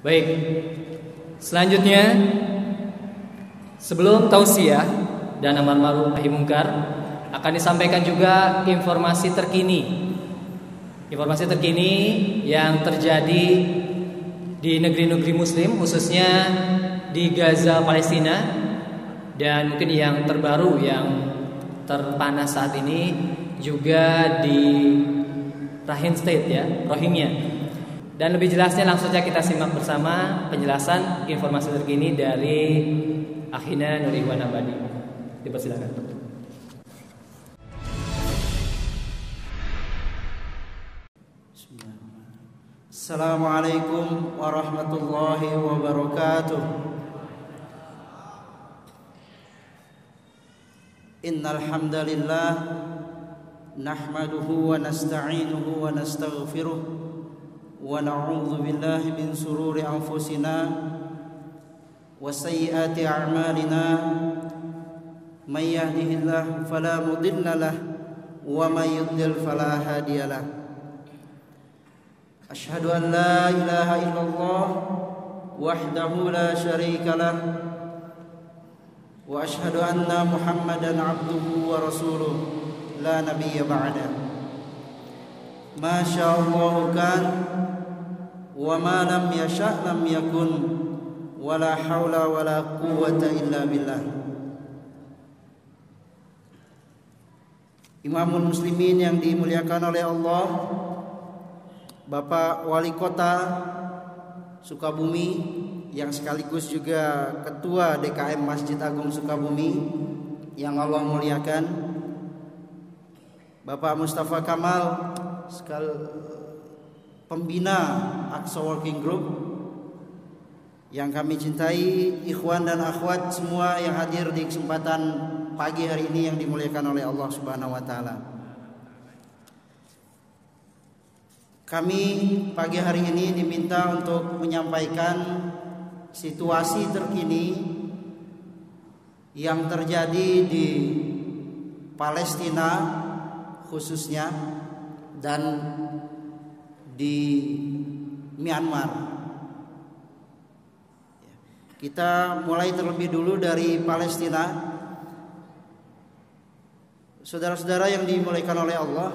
Baik, selanjutnya sebelum tausiah dan amar ma'ruf nahi munkar akan disampaikan juga informasi terkini yang terjadi di negeri-negeri Muslim, khususnya di Gaza, Palestina, dan mungkin yang terbaru yang terpanas saat ini juga di Rakhine State ya, Rohingya. Dan lebih jelasnya langsung saja kita simak bersama penjelasan informasi terkini dari Akhina Nur Iwan Abadi. Dipersilakan. Assalamualaikum warahmatullahi wabarakatuh. Innal hamdalillah nahmaduhu wa nasta'inuhu wa nastaghfiruh wa na'udzu billahi min shururi anfusina wa sayyiati a'malina may yahdihillahu fala mudilla lahu wa may yudlil fala hadiya lahu. Asyhadu an la ilaha illallah wahdahu la syarika lah wa asyhadu anna Muhammadan abduhu wa rasuluh la nabiyya ba'da. Ma sya'allahu kan wa ma lam yasha' lam yakun wa la haula wa la quwwata illa billah. Imamul muslimin yang dimuliakan oleh Allah, Bapak Wali Kota Sukabumi yang sekaligus juga Ketua DKM Masjid Agung Sukabumi yang Allah muliakan, Bapak Mustafa Kamal pembina Aqsa Working Group yang kami cintai, ikhwan dan akhwat semua yang hadir di kesempatan pagi hari ini yang dimuliakan oleh Allah Subhanahu wa taala. Kami pagi hari ini diminta untuk menyampaikan situasi terkini yang terjadi di Palestina khususnya dan di Myanmar. Kita mulai terlebih dulu dari Palestina. Saudara-saudara yang dimuliakan oleh Allah,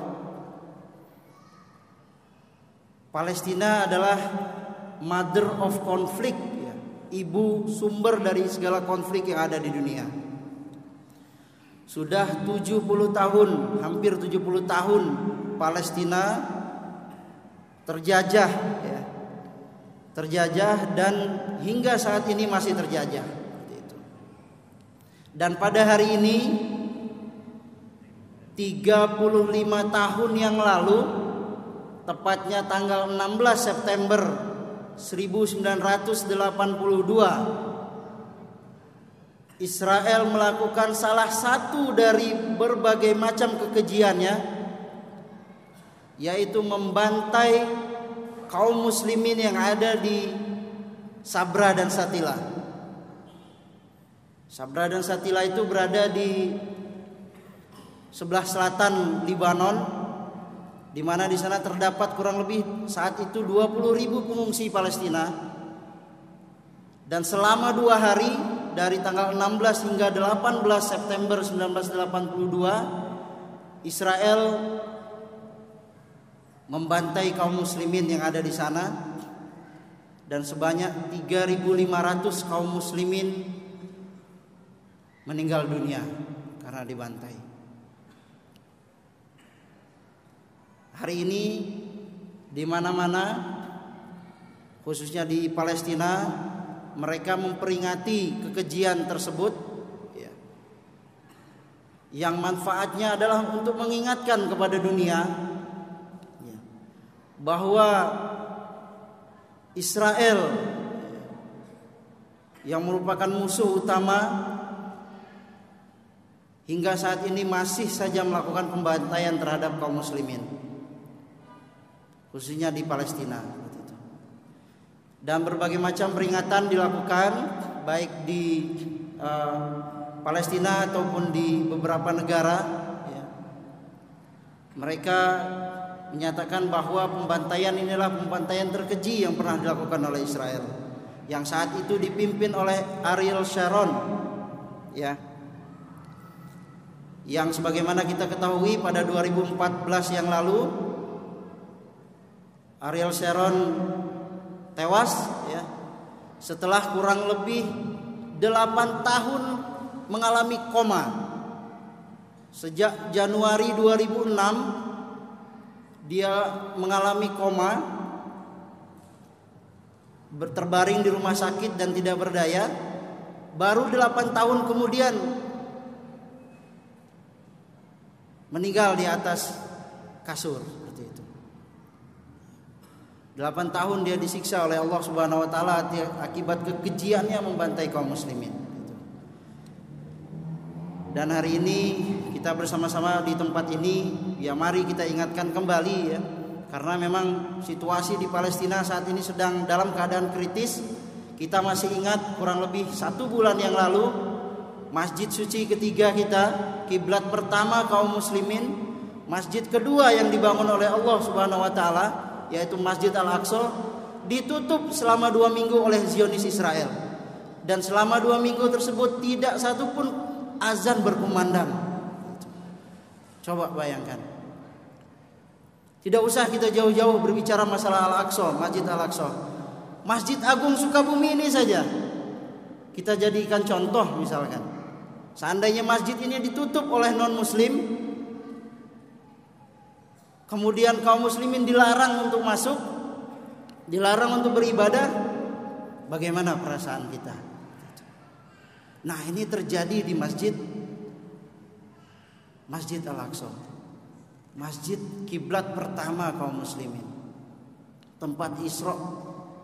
Palestina adalah mother of conflict, ya, ibu sumber dari segala konflik yang ada di dunia. Sudah 70 tahun, hampir 70 tahun Palestina terjajah, ya, dan hingga saat ini masih terjajah. Dan pada hari ini 35 tahun yang lalu, tepatnya tanggal 16 September 1982, Israel melakukan salah satu dari berbagai macam kekejiannya, yaitu membantai kaum muslimin yang ada di Sabra dan Shatila. Sabra dan Shatila itu berada di sebelah selatan Libanon, di mana di sana terdapat kurang lebih saat itu 20.000 pengungsi Palestina. Dan selama 2 hari dari tanggal 16 hingga 18 September 1982, Israel membantai kaum muslimin yang ada di sana, dan sebanyak 3.500 kaum muslimin meninggal dunia karena dibantai. Hari ini di mana-mana, khususnya di Palestina, mereka memperingati kekejian tersebut, ya, yang manfaatnya adalah untuk mengingatkan kepada dunia, ya, bahwa Israel yang merupakan musuh utama hingga saat ini masih saja melakukan pembantaian terhadap kaum muslimin, khususnya di Palestina. Dan berbagai macam peringatan dilakukan baik di Palestina ataupun di beberapa negara, ya. Mereka menyatakan bahwa pembantaian inilah pembantaian terkeji yang pernah dilakukan oleh Israel, yang saat itu dipimpin oleh Ariel Sharon, ya. Yang sebagaimana kita ketahui pada 2014 yang lalu Ariel Sharon tewas, ya, setelah kurang lebih 8 tahun mengalami koma. Sejak Januari 2006 dia mengalami koma, terbaring di rumah sakit dan tidak berdaya. Baru 8 tahun kemudian meninggal di atas kasur seperti itu. 8 tahun dia disiksa oleh Allah Subhanahu wa taala akibat kekejiannya membantai kaum muslimin. Dan hari ini kita bersama-sama di tempat ini, ya mari kita ingatkan kembali, ya, karena memang situasi di Palestina saat ini sedang dalam keadaan kritis. Kita masih ingat kurang lebih 1 bulan yang lalu masjid suci ketiga kita, kiblat pertama kaum muslimin, masjid kedua yang dibangun oleh Allah Subhanahu wa taala, yaitu Masjid Al-Aqsa, ditutup selama 2 minggu oleh Zionis Israel. Dan selama 2 minggu tersebut tidak satupun azan berkumandang. Coba bayangkan. Tidak usah kita jauh-jauh berbicara masalah Al-Aqsa, Masjid Al-Aqsa. Masjid Agung Sukabumi ini saja kita jadikan contoh misalkan. Seandainya masjid ini ditutup oleh non-muslim, kemudian kaum muslimin dilarang untuk masuk, dilarang untuk beribadah, bagaimana perasaan kita? Nah, ini terjadi di Masjid Al-Aqsa, masjid kiblat pertama kaum muslimin, tempat Isra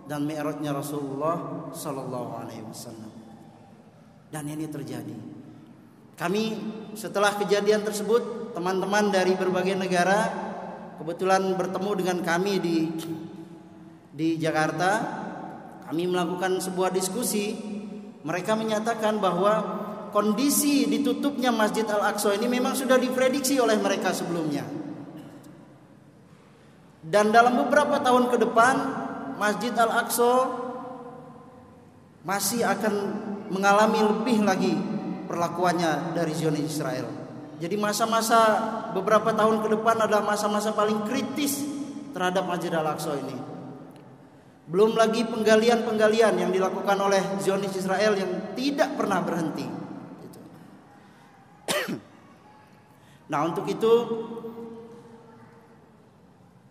dan Mi'rajnya Rasulullah sallallahu alaihi wasallam. Dan ini terjadi. Kami setelah kejadian tersebut, teman-teman dari berbagai negara kebetulan bertemu dengan kami di Jakarta. Kami melakukan sebuah diskusi. Mereka menyatakan bahwa kondisi ditutupnya Masjid Al-Aqsa ini memang sudah diprediksi oleh mereka sebelumnya. Dan dalam beberapa tahun ke depan Masjid Al-Aqsa masih akan mengalami lebih lagi perlakuannya dari Zionis Israel. Jadi masa-masa beberapa tahun ke depan adalah masa-masa paling kritis terhadap Masjid Al-Aqsa ini. Belum lagi penggalian-penggalian yang dilakukan oleh Zionis Israel yang tidak pernah berhenti. Nah, untuk itu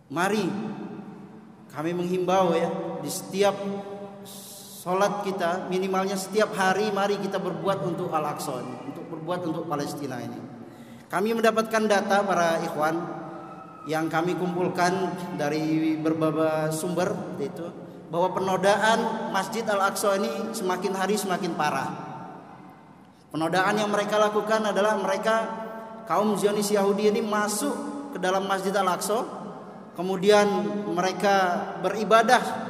mari kami menghimbau, ya, di setiap sholat kita, minimalnya setiap hari, mari kita berbuat untuk Al-Aqsa ini, untuk berbuat untuk Palestina ini. Kami mendapatkan data para ikhwan yang kami kumpulkan dari berbagai sumber, yaitu bahwa penodaan Masjid Al-Aqsa ini semakin hari semakin parah. Penodaan yang mereka lakukan adalah mereka kaum Zionis Yahudi ini masuk ke dalam Masjid Al-Aqsa, kemudian mereka beribadah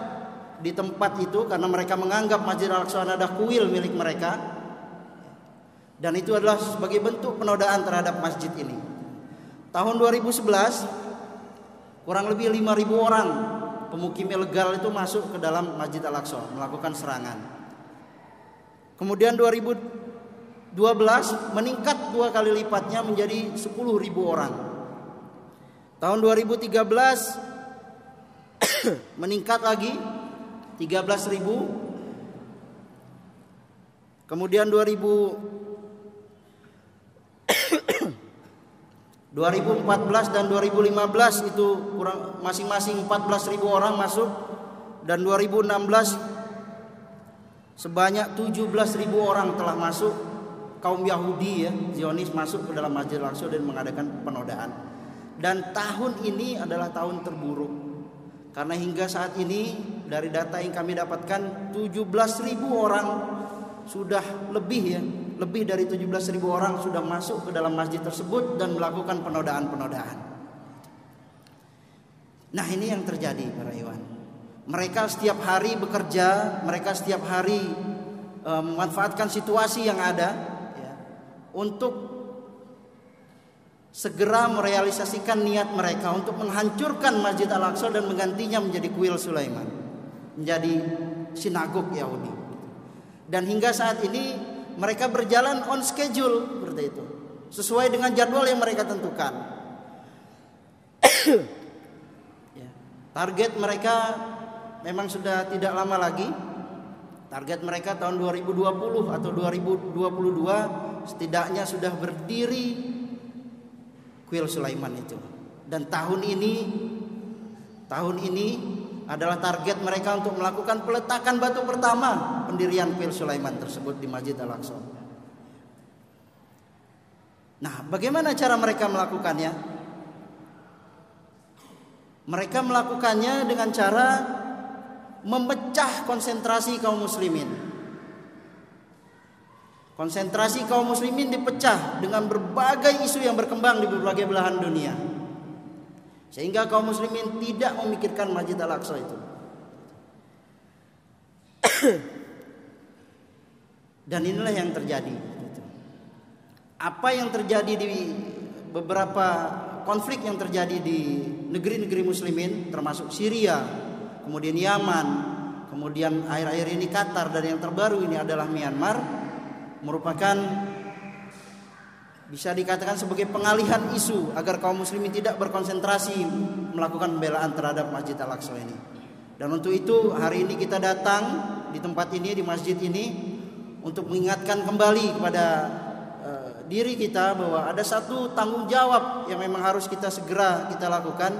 di tempat itu karena mereka menganggap Masjid Al-Aqsa adalah kuil milik mereka. Dan itu adalah sebagai bentuk penodaan terhadap masjid ini. Tahun 2011 kurang lebih 5.000 orang pemukim ilegal itu masuk ke dalam Masjid Al-Aqsa melakukan serangan. Kemudian 2012 meningkat 2 kali lipatnya menjadi 10.000 orang. Tahun 2013 meningkat lagi 13.000. Kemudian 2014 dan 2015 itu kurang masing-masing 14.000 orang masuk, dan 2016 sebanyak 17.000 orang telah masuk kaum Yahudi, ya, Zionis masuk ke dalam Masjid Al-Aqsa dan mengadakan penodaan. Dan tahun ini adalah tahun terburuk karena hingga saat ini dari data yang kami dapatkan 17.000 orang sudah lebih, ya, lebih dari 17.000 orang sudah masuk ke dalam masjid tersebut dan melakukan penodaan-penodaan. Nah, ini yang terjadi para ikhwan. Mereka setiap hari bekerja, mereka setiap hari memanfaatkan situasi yang ada, ya, untuk segera merealisasikan niat mereka untuk menghancurkan Masjid Al-Aqsa dan menggantinya menjadi kuil Sulaiman, menjadi sinagog Yahudi. Dan hingga saat ini mereka berjalan on schedule seperti itu, sesuai dengan jadwal yang mereka tentukan. Target mereka memang sudah tidak lama lagi. Target mereka tahun 2020 atau 2022 setidaknya sudah berdiri kuil Sulaiman itu. Dan tahun ini adalah target mereka untuk melakukan peletakan batu pertama pendirian kuil Sulaiman tersebut di Masjid Al-Aqsa. Nah, bagaimana cara mereka melakukannya? Mereka melakukannya dengan cara memecah konsentrasi kaum muslimin. Konsentrasi kaum muslimin dipecah dengan berbagai isu yang berkembang di berbagai belahan dunia, sehingga kaum muslimin tidak memikirkan Masjid Al-Aqsa itu. Dan inilah yang terjadi. Apa yang terjadi di beberapa konflik yang terjadi di negeri-negeri muslimin, termasuk Syria, kemudian Yaman, kemudian akhir-akhir ini Qatar, dan yang terbaru ini adalah Myanmar, merupakan bisa dikatakan sebagai pengalihan isu agar kaum muslimin tidak berkonsentrasi melakukan pembelaan terhadap Masjid Al-Aqsa ini. Dan untuk itu hari ini kita datang di tempat ini, di masjid ini, untuk mengingatkan kembali kepada diri kita bahwa ada satu tanggung jawab yang memang harus kita segera kita lakukan,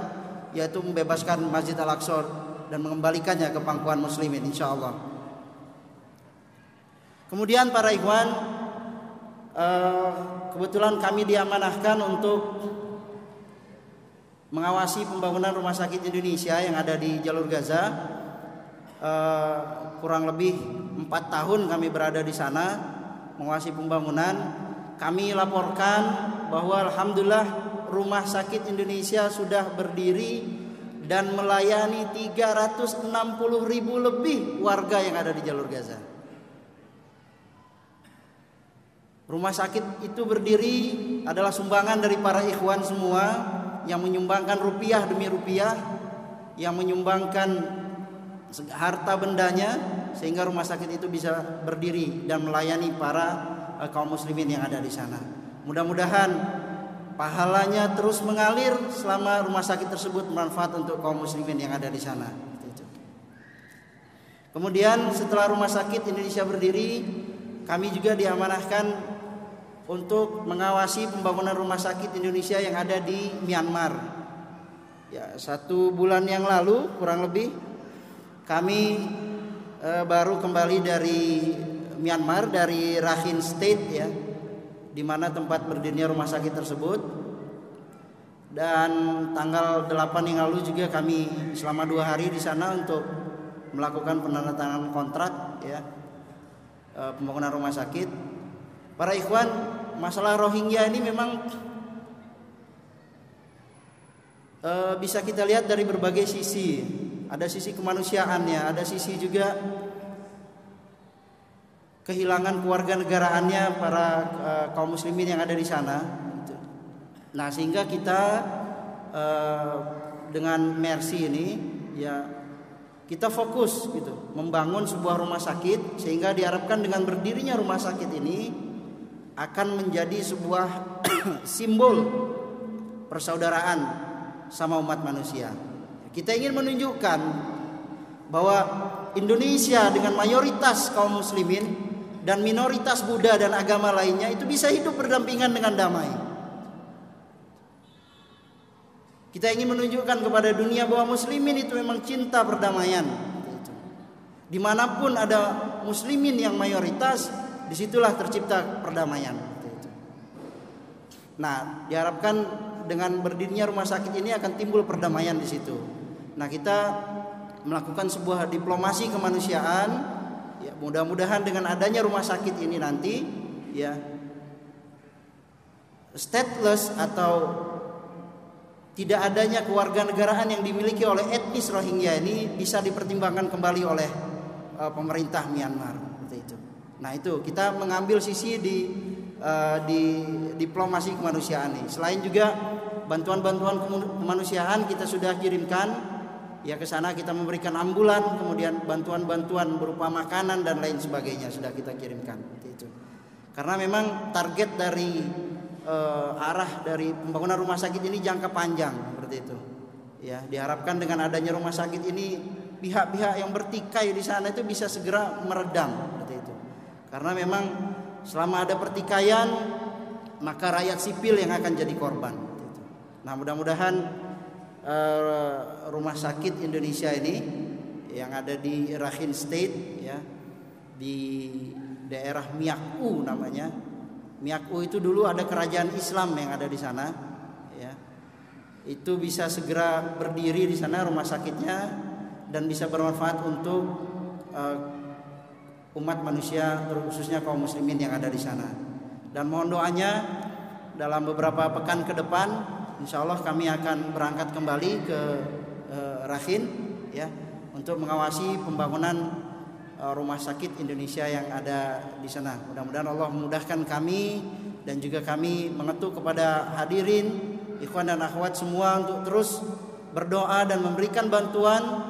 yaitu membebaskan Masjid Al-Aqsa dan mengembalikannya ke pangkuan muslimin insyaallah. Kemudian para ikhwan, kebetulan kami diamanahkan untuk mengawasi pembangunan rumah sakit Indonesia yang ada di jalur Gaza. Kurang lebih 4 tahun kami berada di sana mengawasi pembangunan. Kami laporkan bahwa alhamdulillah rumah sakit Indonesia sudah berdiri dan melayani 360.000 lebih warga yang ada di jalur Gaza. Rumah sakit itu berdiri adalah sumbangan dari para ikhwan semua yang menyumbangkan rupiah demi rupiah, yang menyumbangkan harta bendanya, sehingga rumah sakit itu bisa berdiri dan melayani para kaum muslimin yang ada di sana. Mudah-mudahan pahalanya terus mengalir selama rumah sakit tersebut bermanfaat untuk kaum muslimin yang ada di sana. Kemudian setelah rumah sakit Indonesia berdiri, kami juga diamanahkan untuk mengawasi pembangunan rumah sakit Indonesia yang ada di Myanmar. Ya, 1 bulan yang lalu kurang lebih kami baru kembali dari Myanmar, dari Rakhine State ya, di mana tempat berdirinya rumah sakit tersebut. Dan tanggal 8 yang lalu juga kami selama 2 hari di sana untuk melakukan penandatanganan kontrak ya, pembangunan rumah sakit. Para ikhwan, masalah Rohingya ini memang bisa kita lihat dari berbagai sisi. Ada sisi kemanusiaannya, ada sisi juga kehilangan kewarganegaraannya para kaum muslimin yang ada di sana. Nah, sehingga kita dengan Mercy ini ya kita fokus gitu membangun sebuah rumah sakit, sehingga diharapkan dengan berdirinya rumah sakit ini akan menjadi sebuah simbol persaudaraan sama umat manusia. Kita ingin menunjukkan bahwa Indonesia dengan mayoritas kaum muslimin dan minoritas Buddha dan agama lainnya itu bisa hidup berdampingan dengan damai. Kita ingin menunjukkan kepada dunia bahwa muslimin itu memang cinta perdamaian. Dimanapun ada muslimin yang mayoritas, disitulah tercipta perdamaian. Nah, diharapkan dengan berdirinya rumah sakit ini akan timbul perdamaian di situ. Nah, kita melakukan sebuah diplomasi kemanusiaan. Ya, mudah-mudahan dengan adanya rumah sakit ini nanti, ya, stateless atau tidak adanya kewarganegaraan yang dimiliki oleh etnis Rohingya ini bisa dipertimbangkan kembali oleh pemerintah Myanmar. Seperti itu. Nah, itu kita mengambil sisi di di diplomasi kemanusiaan ini. Selain juga bantuan-bantuan kemanusiaan kita sudah kirimkan ya ke sana, kita memberikan ambulan, kemudian bantuan-bantuan berupa makanan dan lain sebagainya sudah kita kirimkan itu. Karena memang target dari arah dari pembangunan rumah sakit ini jangka panjang seperti itu. Ya, diharapkan dengan adanya rumah sakit ini pihak-pihak yang bertikai di sana itu bisa segera meredam seperti itu. Karena memang selama ada pertikaian maka rakyat sipil yang akan jadi korban. Nah, mudah-mudahan rumah sakit Indonesia ini yang ada di Rakhine State ya, di daerah Myaku namanya. Myaku itu dulu ada kerajaan Islam yang ada di sana ya. Itu bisa segera berdiri di sana rumah sakitnya dan bisa bermanfaat untuk umat manusia, khususnya kaum muslimin yang ada di sana. Dan mohon doanya dalam beberapa pekan ke depan, insya Allah kami akan berangkat kembali ke Rakhine ya, untuk mengawasi pembangunan rumah sakit Indonesia yang ada di sana. Mudah-mudahan Allah memudahkan kami dan juga kami mengetuk kepada hadirin, ikhwan dan akhwat semua untuk terus berdoa dan memberikan bantuan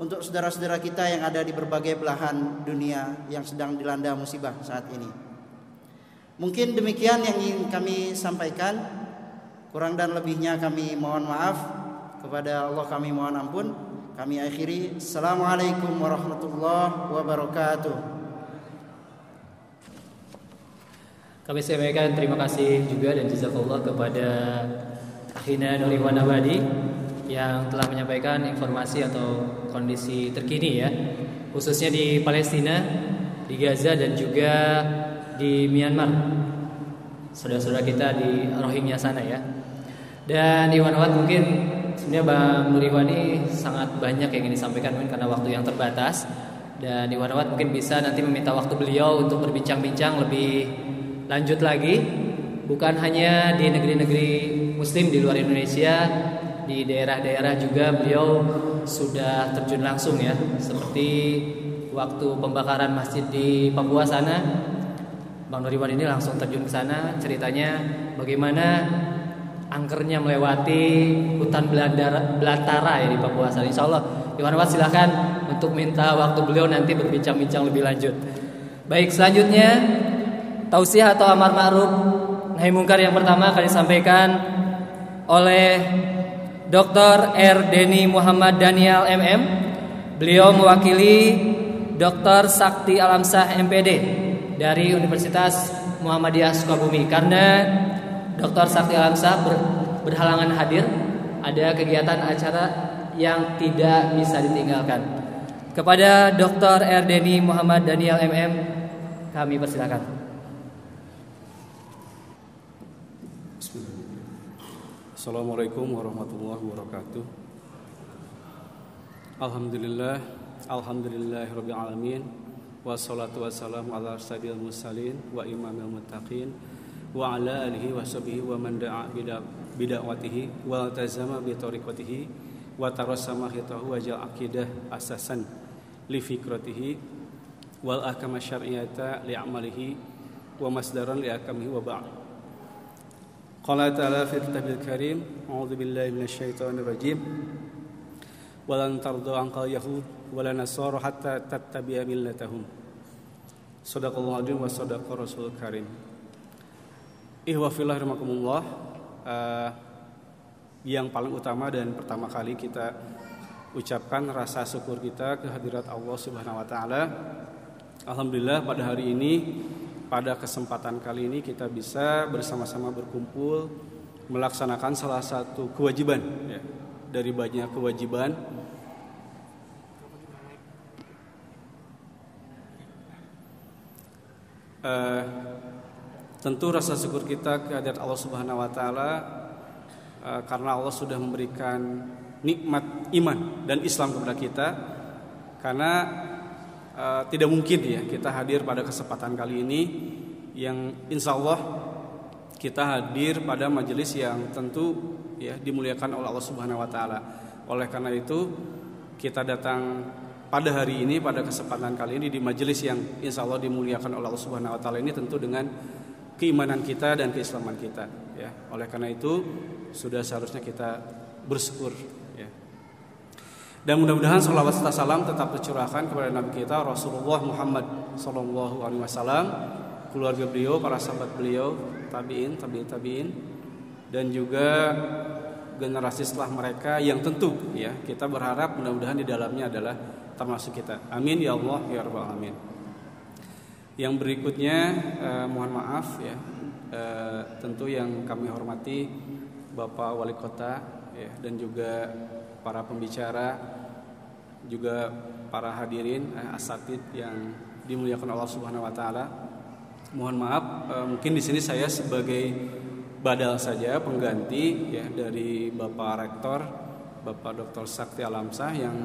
untuk saudara-saudara kita yang ada di berbagai belahan dunia yang sedang dilanda musibah saat ini. Mungkin demikian yang ingin kami sampaikan. Kurang dan lebihnya kami mohon maaf. Kepada Allah kami mohon ampun. Kami akhiri. Assalamualaikum warahmatullahi wabarakatuh. Kami sampaikan terima kasih juga dan jazakallah kepada Akhina Nuriwan Abadi yang telah menyampaikan informasi atau kondisi terkini ya, khususnya di Palestina, di Gaza dan juga di Myanmar, saudara-saudara kita di Rohingya sana ya. Dan Iwan Awad, mungkin sebenarnya Bang Nuriwan ini sangat banyak yang ingin disampaikan mungkin karena waktu yang terbatas, dan Iwan Awad mungkin bisa nanti meminta waktu beliau untuk berbincang-bincang lebih lanjut lagi, bukan hanya di negeri-negeri muslim di luar Indonesia, di daerah-daerah juga beliau sudah terjun langsung ya, seperti waktu pembakaran masjid di Papua sana, Bang Nuriwan ini langsung terjun ke sana, ceritanya bagaimana angkernya melewati hutan belantara ya di Papua sana. Insya Allah Iwan Awad silahkan untuk minta waktu beliau nanti berbincang-bincang lebih lanjut. Baik, selanjutnya tausiah atau amar ma'ruf nahi mungkar yang pertama akan disampaikan oleh Dr. R. Denny Muhammad Daniel MM. Beliau mewakili Dr. Sakti Alamsah MPD dari Universitas Muhammadiyah Sukabumi. Karena Dr. Sakti Alamsah berhalangan hadir, ada kegiatan acara yang tidak bisa ditinggalkan. Kepada Dr. R. Denny Muhammad Daniel MM kami persilakan. Assalamualaikum warahmatullahi wabarakatuh. Alhamdulillahirabbil alamin, wassalatu wassalamu ala sayyidil mursalin wa imamil muttaqin wa ala alihi washabihi wa man da'a bida'watihi wa tazama bi tariqatihi wa tarassama khitahu wa ja'al aqidah asasan li fikratihi wal ahkam syar'iyyata li amalihi wa masdaran li ahkamihi wa ba'd. Qala ta'ala fi kitabil karim, a'udzu billahi minasyaitonir rajim. Walan tardu anqal yahud wala nasara hatta tattabi'a millatahum. Shadaqallahu azim wa shadaqa rasul karim. Ihwa fillah rahimakumullah. Yang paling utama dan pertama kali kita ucapkan rasa syukur kita kehadirat Allah Subhanahu wa taala. Alhamdulillah pada hari ini, pada kesempatan kali ini kita bisa bersama-sama berkumpul melaksanakan salah satu kewajiban ya, dari banyak kewajiban. Tentu rasa syukur kita kehadirat Allah Subhanahu wa taala karena Allah sudah memberikan nikmat iman dan Islam kepada kita. Karena tidak mungkin ya kita hadir pada kesempatan kali ini yang insya Allah kita hadir pada majelis yang tentu ya dimuliakan oleh Allah Subhanahu wa taala. Oleh karena itu kita datang pada hari ini, pada kesempatan kali ini di majelis yang insya Allah dimuliakan oleh Allah Subhanahu wa taala ini tentu dengan keimanan kita dan keislaman kita, ya. Oleh karena itu sudah seharusnya kita bersyukur, ya. Dan mudah-mudahan sholawat serta salam tetap tercurahkan kepada Nabi kita Rasulullah Muhammad Sallallahu Alaihi Wasallam, keluarga beliau, para sahabat beliau, tabiin, dan juga generasi setelah mereka yang tentu, ya, kita berharap mudah-mudahan di dalamnya adalah termasuk kita. Amin ya Allah ya rabbal alamin. Yang berikutnya mohon maaf, ya, tentu yang kami hormati Bapak Wali Kota, ya, dan juga para pembicara, juga para hadirin asatid yang dimuliakan Allah Subhanahu wa taala. Mohon maaf, mungkin di sini saya sebagai badal saja, pengganti, ya, dari Bapak Rektor, Bapak Dr. Sakti Alamsah, yang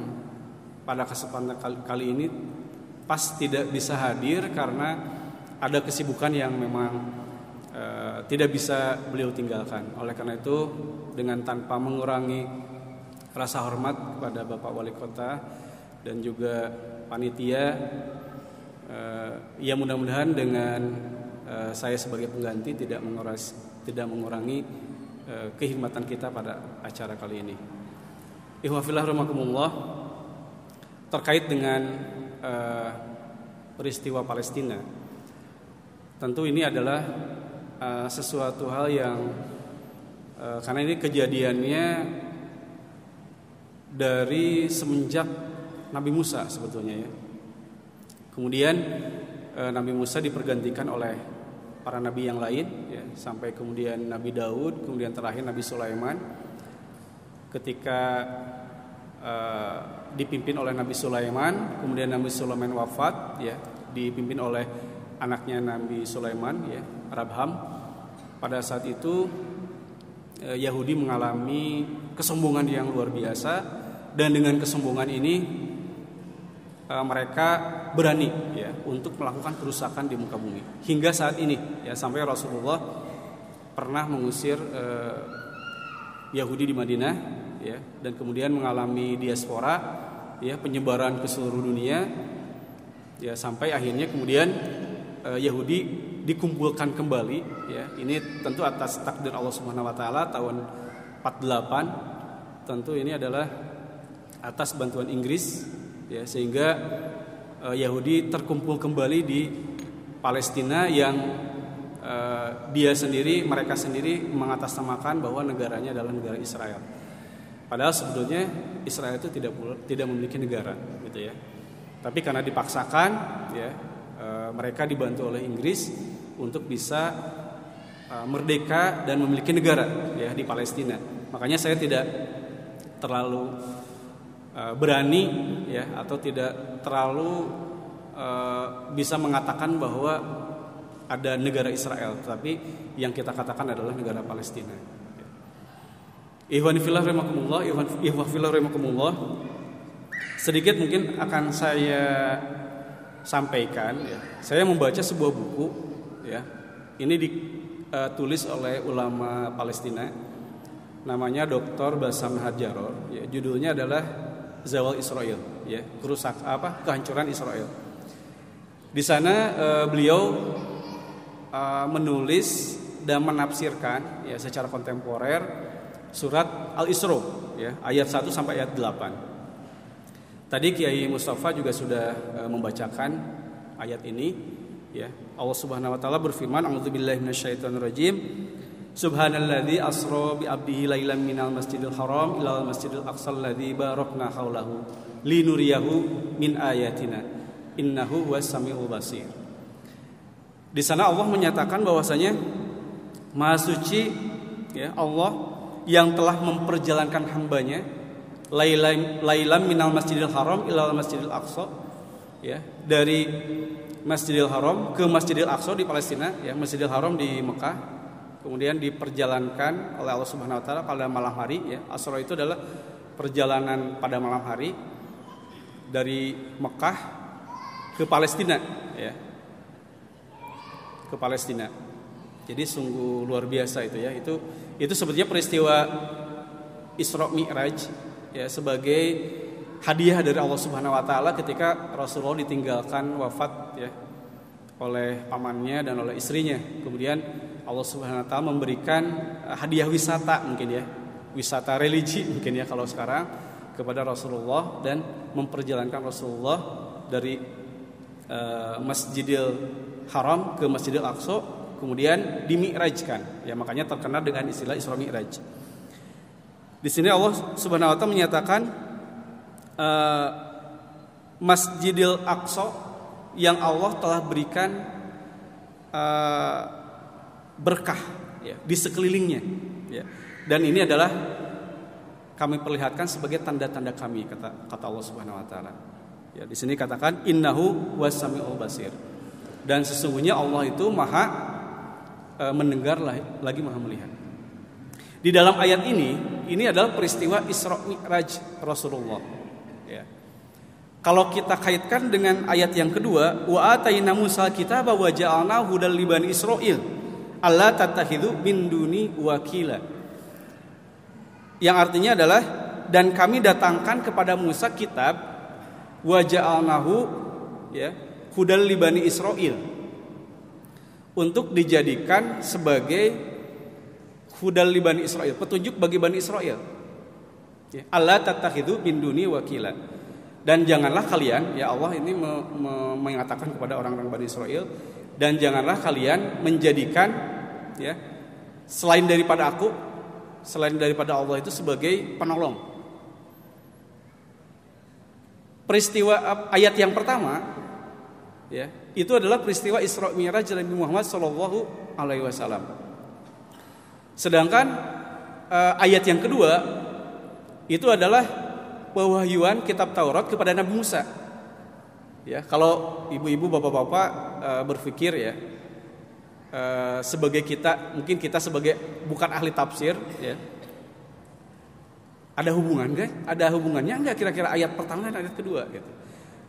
pada kesempatan kali ini pas tidak bisa hadir karena ada kesibukan yang memang tidak bisa beliau tinggalkan. Oleh karena itu, dengan tanpa mengurangi rasa hormat kepada Bapak Wali Kota dan juga panitia, ya mudah-mudahan dengan saya sebagai pengganti tidak mengurangi kehormatan kita pada acara kali ini. Ihwafillah rahimakumullah, terkait dengan peristiwa Palestina, tentu ini adalah sesuatu hal yang karena ini kejadiannya dari semenjak Nabi Musa sebetulnya, ya. Kemudian Nabi Musa dipergantikan oleh para nabi yang lain, ya, sampai kemudian Nabi Daud, kemudian terakhir Nabi Sulaiman. Ketika dipimpin oleh Nabi Sulaiman, kemudian Nabi Sulaiman wafat, ya, dipimpin oleh anaknya Nabi Sulaiman, ya, Rabham. Pada saat itu Yahudi mengalami kesombongan yang luar biasa, dan dengan kesombongan ini mereka berani, ya, untuk melakukan kerusakan di muka bumi hingga saat ini, ya, sampai Rasulullah pernah mengusir Yahudi di Madinah, ya, dan kemudian mengalami diaspora, ya, penyebaran ke seluruh dunia, ya, sampai akhirnya kemudian Yahudi dikumpulkan kembali, ya. Ini tentu atas takdir Allah Subhanahu wa taala tahun 48. Tentu ini adalah atas bantuan Inggris, ya, sehingga Yahudi terkumpul kembali di Palestina yang mereka sendiri mengatasnamakan bahwa negaranya adalah negara Israel. Padahal sebetulnya Israel itu tidak memiliki negara, gitu, ya. Tapi karena dipaksakan, ya, mereka dibantu oleh Inggris untuk bisa merdeka dan memiliki negara, ya, di Palestina. Makanya saya tidak terlalu berani, ya, atau tidak terlalu bisa mengatakan bahwa ada negara Israel, tapi yang kita katakan adalah negara Palestina. Ikhwan fillah rahimakumullah, sedikit mungkin akan saya sampaikan, ya. Saya membaca sebuah buku, ya. Ini ditulis oleh ulama Palestina, namanya Dr. Bassam Hadjaror, ya. Judulnya adalah Zawal Israel, ya, kehancuran Israel. Di sana beliau menulis dan menafsirkan, ya, secara kontemporer surat Al-Isra, ya, ayat 1 sampai ayat 8. Tadi Kiai Mustafa juga sudah membacakan ayat ini, ya. Allah Subhanahu wa taala berfirman, a'udzubillahi minasyaitonirrajim. Subhanalladzi asra bi 'abdihi lailan minal masjidil haram ilal masjidil aqsal ladzi barakna haulahu linuriyahu min ayatina innahu huwas samiul basir. Di sana Allah menyatakan bahwasanya Maha suci, ya, Allah yang telah memperjalankan hambanya lailan minal masjidil haram ilal masjidil aqsa, ya, dari Masjidil Haram ke Masjidil Aqsa di Palestina, ya, Masjidil Haram di Mekah, kemudian diperjalankan oleh Allah Subhanahu wa taala pada malam hari, ya. Asra itu adalah perjalanan pada malam hari dari Mekah ke Palestina, ya. Ke Palestina. Jadi sungguh luar biasa itu, ya. Itu sebetulnya peristiwa Isra Mi'raj, ya, sebagai hadiah dari Allah Subhanahu wa taala ketika Rasulullah ditinggalkan wafat, ya, oleh pamannya dan oleh istrinya. Kemudian Allah Subhanahu wa taala memberikan hadiah wisata mungkin ya, wisata religi mungkin ya kalau sekarang, kepada Rasulullah, dan memperjalankan Rasulullah dari Masjidil Haram ke Masjidil Aqsa, kemudian dimi'rajkan. Ya, makanya terkenal dengan istilah Isra Mi'raj. Di sini Allah Subhanahu wa taala menyatakan Masjidil Aqsa yang Allah telah berikan berkah ya, di sekelilingnya ya. Dan ini adalah kami perlihatkan sebagai tanda-tanda kami, kata Allah Subhanahu wa taala. Ya, di sini katakan innahu was-sami'ul basir. Dan sesungguhnya Allah itu Maha mendengar lagi Maha melihat. Di dalam ayat ini adalah peristiwa Isra Mi'raj Rasulullah. Ya. Kalau kita kaitkan dengan ayat yang kedua, wa atayna Musa kitaba wa ja'alnahu hudal li bani Israil alla tattakhidhu min duni wakila. Yang artinya adalah, dan kami datangkan kepada Musa kitab wa ja'alnahu ya hudal li bani Israil, untuk dijadikan sebagai hudal li bani Israil, petunjuk bagi bani Israil. Ya, alla tattakhidhu min duni wakila. Dan janganlah kalian, ya Allah ini mengatakan kepada orang-orang Bani Israel, dan janganlah kalian menjadikan ya selain daripada aku, selain daripada Allah itu sebagai penolong. Peristiwa ayat yang pertama ya, itu adalah peristiwa Isra Mi'raj Nabi Muhammad sallallahu alaihi wasallam. Sedangkan ayat yang kedua itu adalah pewahyuan kitab Taurat kepada Nabi Musa. Ya, kalau ibu-ibu, bapak-bapak berpikir ya, sebagai kita, mungkin kita sebagai bukan ahli tafsir ya, ada hubungan enggak? Ada hubungannya enggak kira-kira ayat pertama dan ayat kedua gitu.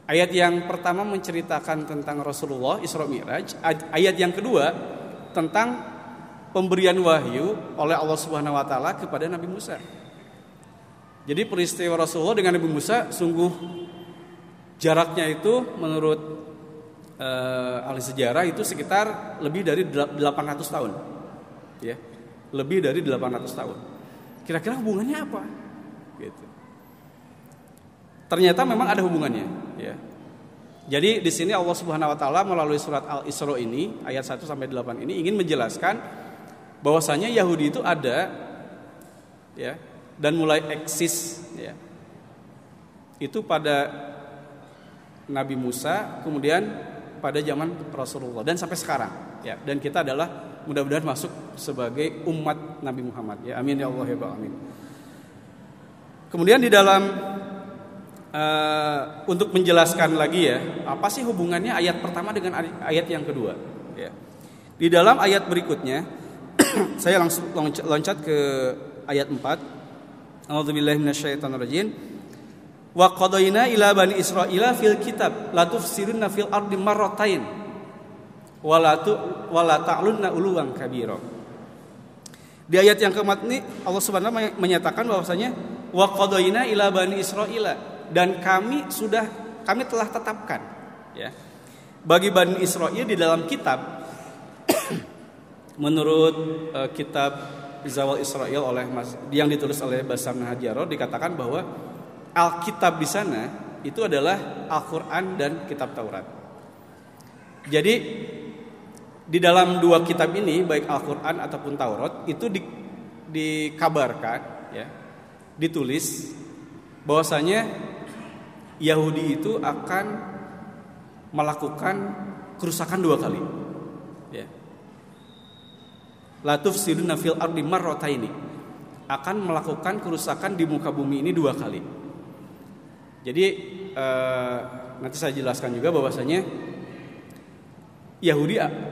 Ayat yang pertama menceritakan tentang Rasulullah Isra Mi'raj, ayat yang kedua tentang pemberian wahyu oleh Allah Subhanahu wa taala kepada Nabi Musa. Jadi peristiwa Rasulullah dengan Nabi Musa sungguh jaraknya itu menurut ahli sejarah itu sekitar lebih dari 800 tahun. Ya. Lebih dari 800 tahun. Kira-kira hubungannya apa? Gitu. Ternyata memang ada hubungannya, ya. Jadi di sini Allah Subhanahu wa taala melalui surat Al-Isra ini ayat 1 sampai 8 ini ingin menjelaskan bahwasanya Yahudi itu ada ya, dan mulai eksis ya, itu pada Nabi Musa, kemudian pada zaman Rasulullah, dan sampai sekarang ya. Dan kita adalah mudah-mudahan masuk sebagai umat Nabi Muhammad ya, amin ya Allah ya amin. Kemudian di dalam untuk menjelaskan lagi ya, apa sih hubungannya ayat pertama dengan ayat yang kedua ya. Di dalam ayat berikutnya saya langsung loncat ke ayat 4. A'udzubillahi minasyaitonirrajim. Wa qadaina ila bani Israila fil kitab la tufsiruna fil ardi marratain wa la ta'lunna uluwan kabira. Di ayat yang keempat ini Allah Subhanahu wa taala menyatakan bahwasanya wa qadaina ila bani Israila, dan kami telah tetapkan ya bagi Bani Israil di dalam kitab menurut kitab Zawal Israel yang ditulis oleh Basam Nahajaro, dikatakan bahwa Alkitab di sana itu adalah Al-Qur'an dan kitab Taurat. Jadi di dalam dua kitab ini, baik Al-Qur'an ataupun Taurat, itu dikabarkan ya, ditulis bahwasanya Yahudi itu akan melakukan kerusakan dua kali. Ya. La tufsiduna fil ardi marrataini, akan melakukan kerusakan di muka bumi ini dua kali. Jadi nanti saya jelaskan juga bahwasanya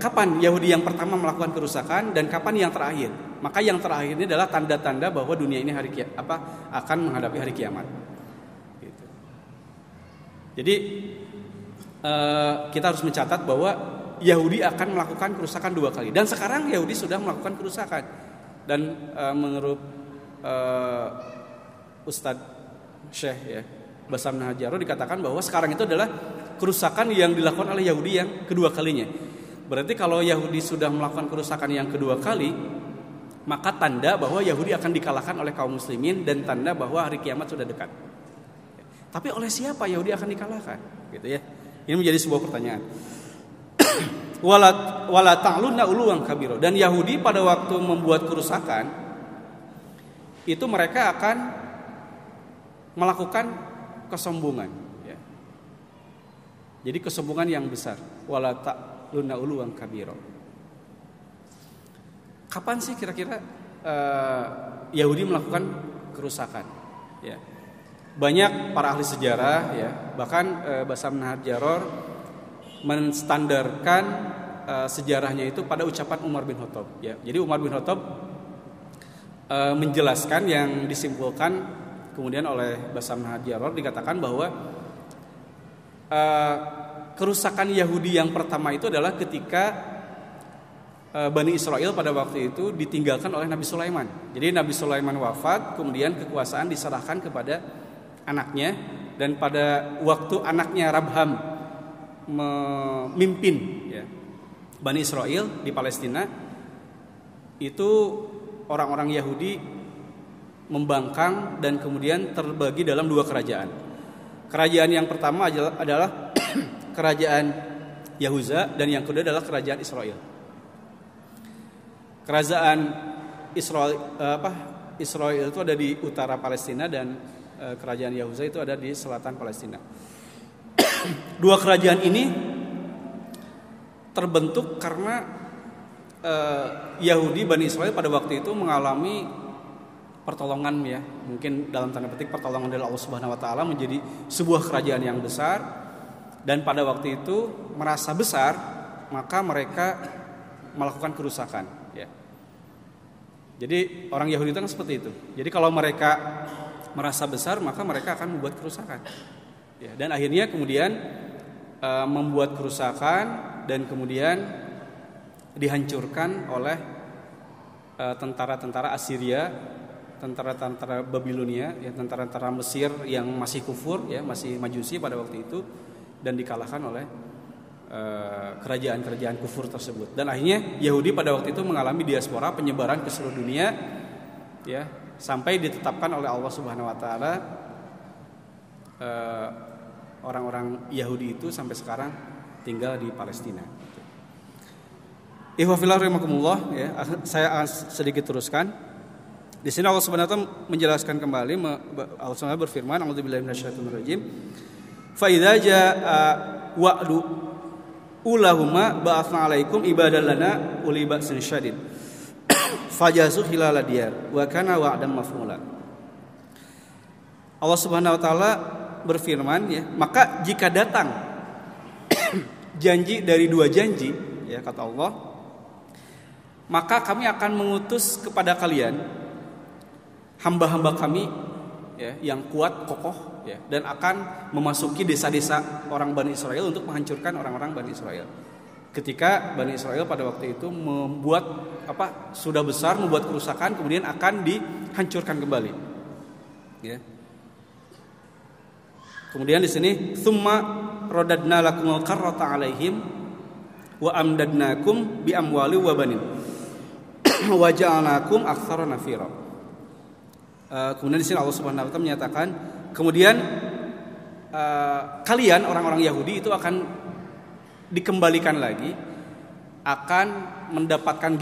kapan Yahudi yang pertama melakukan kerusakan dan kapan yang terakhir. Maka yang terakhir ini adalah tanda-tanda bahwa dunia ini akan menghadapi hari kiamat. Gitu. Jadi kita harus mencatat bahwa Yahudi akan melakukan kerusakan dua kali, dan sekarang Yahudi sudah melakukan kerusakan. Dan menurut Ustadz Syekh ya Basam Nahajaro dikatakan bahwa sekarang itu adalah kerusakan yang dilakukan oleh Yahudi yang kedua kalinya. Berarti kalau Yahudi sudah melakukan kerusakan yang kedua kali, maka tanda bahwa Yahudi akan dikalahkan oleh kaum muslimin dan tanda bahwa hari kiamat sudah dekat. Tapi oleh siapa Yahudi akan dikalahkan? Gitu ya. Ini menjadi sebuah pertanyaan. Wala ta'lunna uluwan kabiro. Dan Yahudi pada waktu membuat kerusakan itu mereka akan melakukan kesombongan, ya. Jadi kesombongan yang besar. Wala ta'lunna uluwan kabiro. Kapan sih kira-kira Yahudi melakukan kerusakan? Ya. Banyak para ahli sejarah, ya, bahkan Basam Nahar Jaror menstandarkan sejarahnya itu pada ucapan Umar bin Khattab. Ya. Jadi Umar bin Khattab menjelaskan yang disimpulkan kemudian oleh Basam Nahar Jaror, dikatakan bahwa kerusakan Yahudi yang pertama itu adalah ketika Bani Israel pada waktu itu ditinggalkan oleh Nabi Sulaiman. Jadi Nabi Sulaiman wafat, kemudian kekuasaan diserahkan kepada anaknya, dan pada waktu anaknya Rabham memimpin, ya, Bani Israel di Palestina, itu orang-orang Yahudi membangkang dan kemudian terbagi dalam dua kerajaan. Kerajaan yang pertama adalah kerajaan Yahuza, dan yang kedua adalah kerajaan Israel. Kerajaan Israel itu ada di utara Palestina, dan kerajaan Yahuza itu ada di selatan Palestina. Dua kerajaan ini terbentuk karena Yahudi Bani Israel pada waktu itu mengalami pertolongan, ya, mungkin dalam tanda petik pertolongan dari Allah Subhanahu wa taala menjadi sebuah kerajaan yang besar, dan pada waktu itu merasa besar, maka mereka melakukan kerusakan, ya. Jadi orang Yahudi itu kan seperti itu. Jadi kalau mereka merasa besar, maka mereka akan membuat kerusakan, ya, dan akhirnya kemudian membuat kerusakan dan kemudian dihancurkan oleh tentara-tentara Assyria, tentara-tentara Babilonia, ya, tentara-tentara Mesir yang masih kufur, ya, masih majusi pada waktu itu, dan dikalahkan oleh kerajaan-kerajaan kufur tersebut. Dan akhirnya Yahudi pada waktu itu mengalami diaspora, penyebaran ke seluruh dunia, ya, sampai ditetapkan oleh Allah Subhanahu wa taala orang-orang Yahudi itu sampai sekarang tinggal di Palestina. Ihwafillah rahimakumullah, ya, saya akan sedikit teruskan. Di sini Allah Subhanahu wa taala menjelaskan kembali, Allah Subhanahu berfirman, a'udzubillahi minasyaitonir rajim. Fa idza jaa wa'du ulahuma ba'atsna 'alaikum ibadan lana uli ba'sin syadid. Fajazu hilal diyar wa kana wa'dan maf'ula. Allah Subhanahu wa taala berfirman, ya, maka jika datang janji dari dua janji, ya, kata Allah, maka kami akan mengutus kepada kalian hamba-hamba kami, ya, yang kuat, kokoh, ya, dan akan memasuki desa-desa orang Bani Israel untuk menghancurkan orang-orang Bani Israel. Ketika Bani Israel pada waktu itu membuat sudah besar, membuat kerusakan, kemudian akan dihancurkan kembali, ya. Kemudian di sini tsumma radadna lakumul karrata 'alaihim wa amdadnakum bi amwali wa banin wa ja'alnakum aktsara nafira. Kemudian di sini Allah Subhanahu wa taala menyatakan, kemudian kalian orang-orang Yahudi itu akan dikembalikan lagi, akan mendapatkan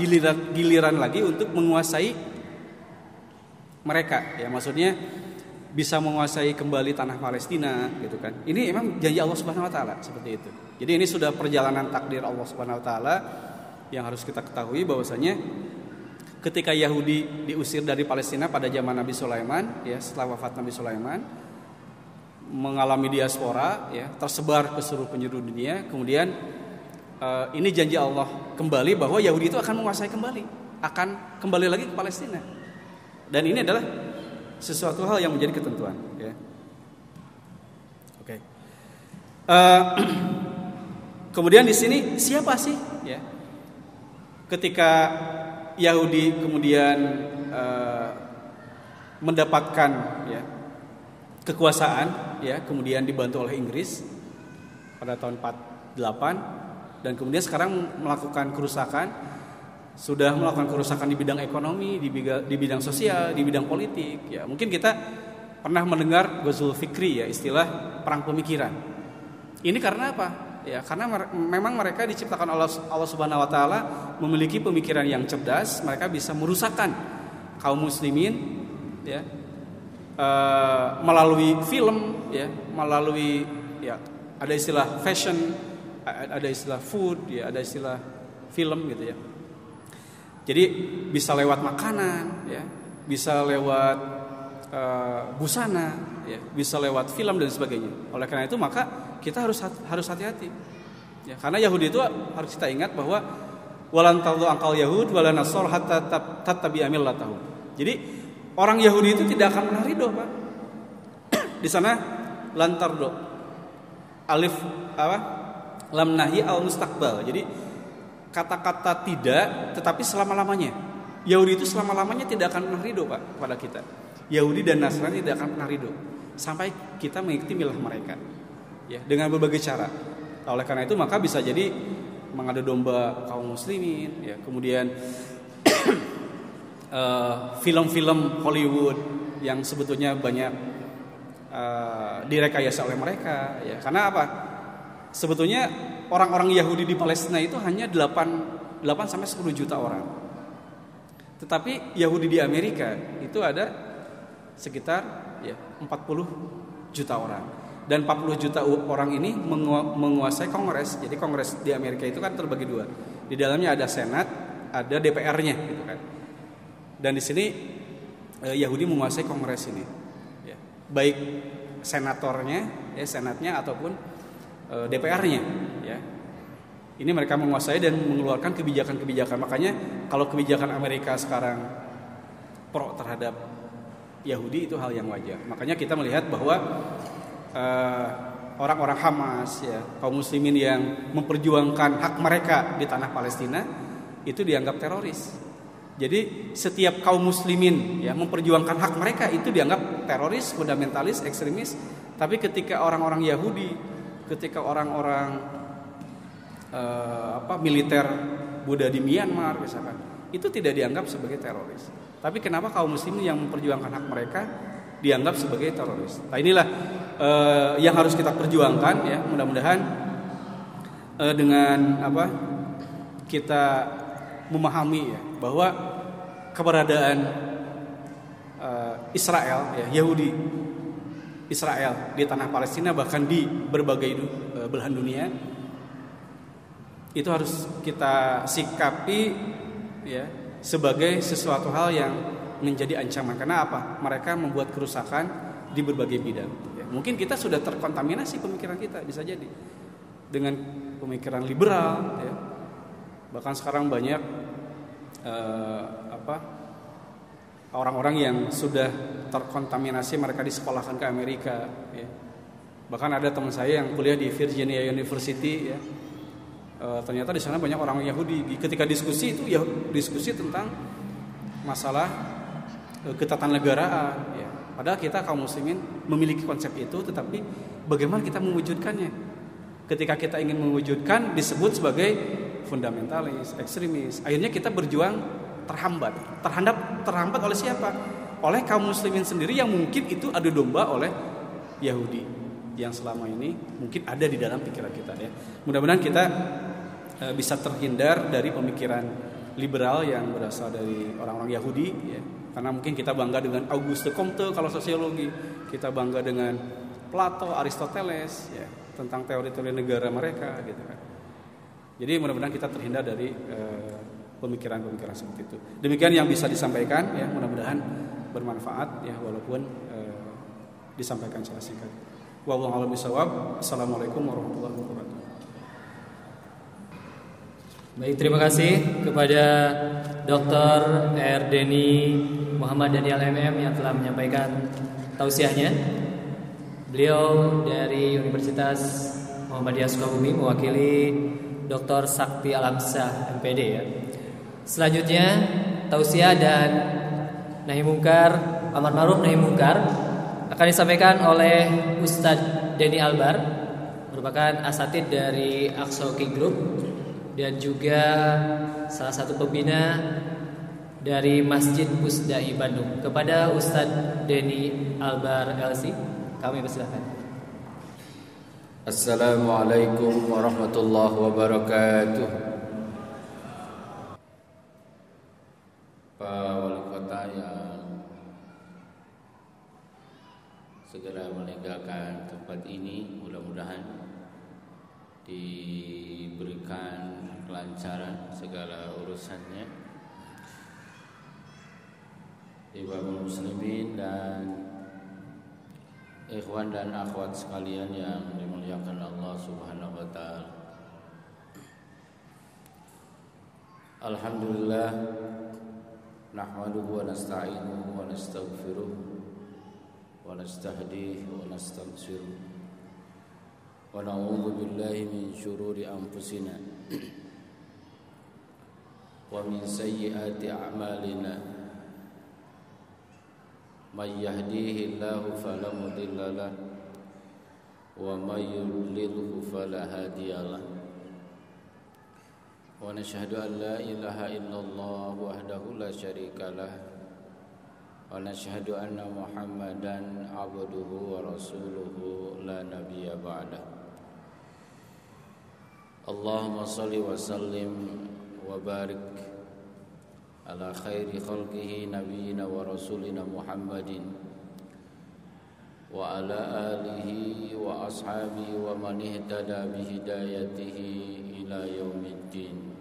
giliran lagi untuk menguasai mereka, ya, maksudnya bisa menguasai kembali tanah Palestina, gitu kan. Ini emang janji Allah Subhanahu wa taala seperti itu. Jadi ini sudah perjalanan takdir Allah Subhanahu wa taala yang harus kita ketahui, bahwasanya ketika Yahudi diusir dari Palestina pada zaman Nabi Sulaiman, ya, setelah wafat Nabi Sulaiman, mengalami diaspora, ya, tersebar ke seluruh penjuru dunia. Kemudian ini janji Allah kembali bahwa Yahudi itu akan menguasai kembali, akan kembali lagi ke Palestina. Dan ini adalah sesuatu hal yang menjadi ketentuan, ya. Oke. Kemudian di sini siapa sih, ya, ketika Yahudi kemudian mendapatkan, ya, kekuasaan, ya, kemudian dibantu oleh Inggris, pada tahun 48 dan kemudian sekarang melakukan kerusakan, sudah melakukan kerusakan di bidang ekonomi, di bidang sosial, di bidang politik. Ya, mungkin kita pernah mendengar Ghazul Fikri, ya, istilah perang pemikiran. Ini karena apa? Ya, karena memang mereka diciptakan Allah Subhanahu wa taala memiliki pemikiran yang cerdas, mereka bisa merusakkan kaum muslimin, ya. Melalui film, ya, melalui, ya, ada istilah fashion, ada istilah food, ya, ada istilah film gitu ya. Jadi bisa lewat makanan, ya, bisa lewat busana, ya, bisa lewat film dan sebagainya. Oleh karena itu maka kita harus hati-hati. Ya, karena Yahudi itu harus kita ingat bahwa walan tardu angkal Yahud walan nasor hatta tattabi'a millatahum. Jadi orang Yahudi itu tidak akan pernah ridho, Pak. Di sana lan tardu alif apa? Lam nahi al mustaqbal. Jadi kata-kata tidak tetapi selama-lamanya. Yahudi itu selama-lamanya tidak akan pernah ridho, Pak, pada kita. Yahudi dan Nasrani tidak akan pernah ridho sampai kita mengikuti milah mereka. Ya, dengan berbagai cara. Oleh karena itu maka bisa jadi mengadu domba kaum muslimin, ya, kemudian film-film Hollywood yang sebetulnya banyak direkayasa oleh mereka, ya. Karena apa? Sebetulnya orang-orang Yahudi di Palestina itu hanya 8 sampai 10 juta orang. Tetapi Yahudi di Amerika itu ada sekitar, ya, 40 juta orang. Dan 40 juta orang ini menguasai Kongres. Jadi Kongres di Amerika itu kan terbagi dua. Di dalamnya ada Senat, ada DPR-nya, gitu kan. Dan di sini Yahudi menguasai Kongres ini, ya. Baik senatornya, ya, senatnya ataupun DPR-nya, ya. Ini mereka menguasai dan mengeluarkan kebijakan-kebijakan. Makanya kalau kebijakan Amerika sekarang pro terhadap Yahudi itu hal yang wajar. Makanya kita melihat bahwa orang-orang Hamas, ya, kaum muslimin yang memperjuangkan hak mereka di tanah Palestina itu dianggap teroris. Jadi setiap kaum muslimin, ya, memperjuangkan hak mereka itu dianggap teroris, fundamentalis, ekstremis. Tapi ketika orang-orang Yahudi, ketika orang-orang militer Buddha di Myanmar misalkan, itu tidak dianggap sebagai teroris. Tapi kenapa kaum muslimin yang memperjuangkan hak mereka dianggap sebagai teroris? Nah, inilah yang harus kita perjuangkan, ya. Mudah-mudahan dengan kita memahami, ya, bahwa keberadaan Israel, ya, Yahudi Israel di tanah Palestina bahkan di berbagai belahan dunia itu harus kita sikapi, ya, sebagai sesuatu hal yang menjadi ancaman. Karena apa? Mereka membuat kerusakan di berbagai bidang. Ya, mungkin kita sudah terkontaminasi pemikiran kita, bisa jadi dengan pemikiran liberal, ya. Bahkan sekarang banyak orang-orang yang sudah terkontaminasi, mereka disekolahkan ke Amerika, ya. Bahkan ada teman saya yang kuliah di Virginia University, ya. Ternyata di sana banyak orang Yahudi. Ketika diskusi itu, ya, diskusi tentang masalah ketatanegaraan, ya. Padahal kita kaum muslimin memiliki konsep itu, tetapi bagaimana kita mewujudkannya? Ketika kita ingin mewujudkan disebut sebagai fundamentalis, ekstremis. Akhirnya kita berjuang terhambat oleh siapa? Oleh kaum muslimin sendiri yang mungkin itu adu domba oleh Yahudi yang selama ini mungkin ada di dalam pikiran kita, ya. Mudah-mudahan kita bisa terhindar dari pemikiran liberal yang berasal dari orang-orang Yahudi, ya. Karena mungkin kita bangga dengan Auguste Comte kalau sosiologi, kita bangga dengan Plato, Aristoteles, ya, tentang teori-teori negara mereka, gitu kan. Jadi mudah-mudahan kita terhindar dari pemikiran-pemikiran seperti itu. Demikian yang bisa disampaikan, ya, mudah-mudahan bermanfaat, ya, walaupun disampaikan secara singkat. Wallahu a'lam bishawab. Assalamualaikum warahmatullahi wabarakatuh. Baik, terima kasih kepada Dr. Erdeni Muhammad Daniel MM yang telah menyampaikan tausiahnya. Beliau dari Universitas Muhammadiyah Sukabumi mewakili Dr. Sakti Alamsyah MPD, ya. Selanjutnya tausiah dan nahi mungkar, amar ma'ruf nahi mungkar akan disampaikan oleh Ustadz Denny Albar merupakan asatid dari Aqsoki Group dan juga salah satu pembina dari Masjid Pusdai Bandung. Kepada Ustadz Denny Albar LC, kami persilakan. Assalamualaikum warahmatullahi wabarakatuh. Pak Wali Kota yang segera meninggalkan tempat ini, mudah-mudahan diberikan kelancaran segala urusannya. Ibu muslimin dan ikhwan dan akhwat sekalian yang dimuliakan Allah Subhanahu wa taala. Alhamdulillah nahmaduhu wa nasta'inuhu wa nastaghfiruh wa nastahdihi wa nastaghfiruh wa na'udzu billahi min syururi anfusina wa min sayyiati a'malina. Man yahdihillahu fala mudilla lahu wa may yudlilhu fala hadiyalah. Wa nashhadu an la ilaha illallah wahdahu la syarikalah wa nashhadu anna Muhammadan abduhu wa rasuluhu la nabiyya ba'dah. Allahumma shalli wa sallim wa barik ala khairi khalqihi nabiyyina wa rasulina Muhammadin wa ala alihi wa ashabihi wa man ihtada bi hidayatihi ila yaumiddin.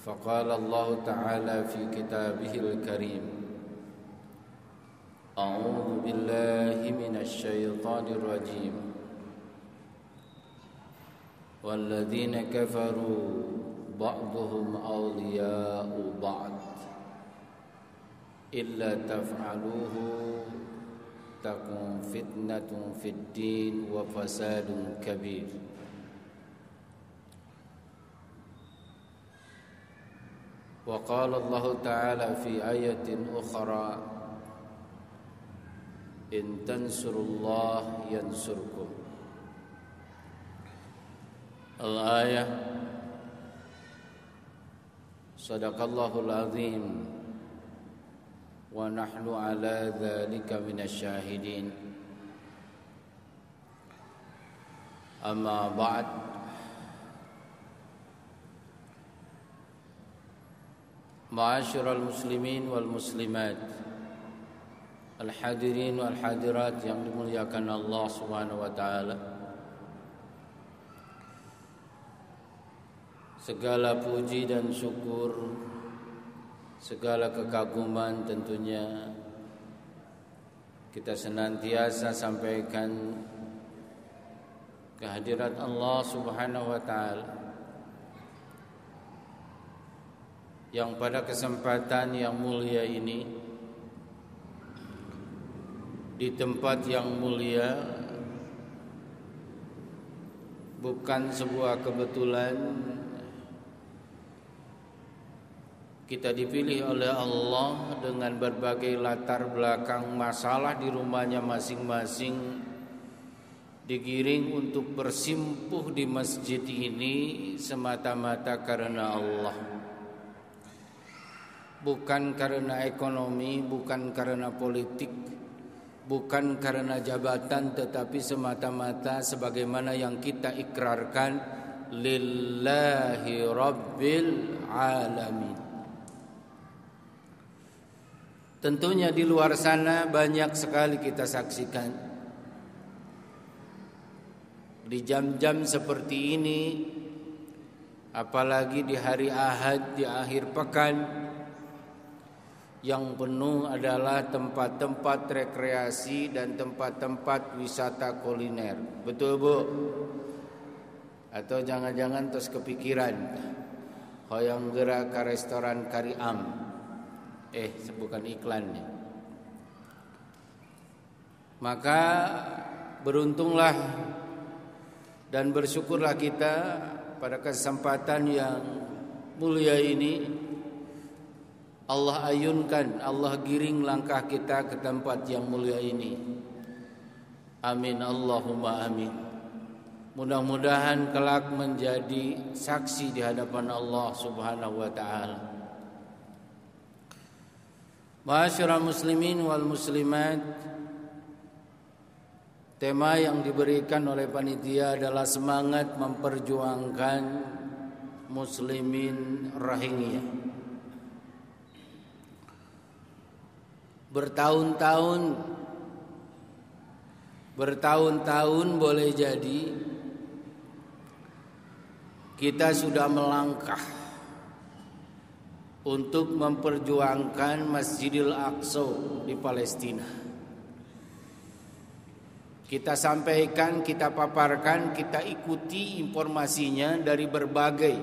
Faqala Allah ta'ala fi kitabihil karim, a'udzu billahi minasy syaithanir rajim. Walladzina kafaru ba'duhum awliya'u ba'd illa taf'aluhu takun fitnatun fid din wa fasadun kabir. Wa qala Allah ta'ala fi ayatin ukhra, in tansurullah yansurkum. Al-ayah. Sadaqallahul azim wa nahnu ala dzalika minasy syahidin. Amma ba'd. Ma'asyiral muslimin wal muslimat, al-hadirin wal hadirat yang dimuliakan Allah Subhanahu wa taala. Segala puji dan syukur, segala kekaguman tentunya kita senantiasa sampaikan kehadirat Allah Subhanahu wa taala yang pada kesempatan yang mulia ini, di tempat yang mulia, bukan sebuah kebetulan kita dipilih oleh Allah dengan berbagai latar belakang masalah di rumahnya masing-masing, digiring untuk bersimpuh di masjid ini semata-mata karena Allah, bukan karena ekonomi, bukan karena politik, bukan karena jabatan, tetapi semata-mata sebagaimana yang kita ikrarkan, lillahi rabbil alamin. Tentunya di luar sana banyak sekali kita saksikan. Di jam-jam seperti ini, apalagi di hari Ahad, di akhir pekan, yang penuh adalah tempat-tempat rekreasi dan tempat-tempat wisata kuliner. Betul Bu? Atau jangan-jangan terus kepikiran hoyong gerak ke restoran Kariam. Bukan iklannya. Maka beruntunglah dan bersyukurlah kita pada kesempatan yang mulia ini. Allah ayunkan, Allah giring langkah kita ke tempat yang mulia ini. Amin Allahumma amin. Mudah-mudahan kelak menjadi saksi di hadapan Allah Subhanahu wa taala. Ma'asyiral muslimin wal muslimat, tema yang diberikan oleh panitia adalah semangat memperjuangkan muslimin Rohingya. Bertahun-tahun boleh jadi kita sudah melangkah untuk memperjuangkan Masjidil Aqsa di Palestina. Kita sampaikan, kita paparkan, kita ikuti informasinya dari berbagai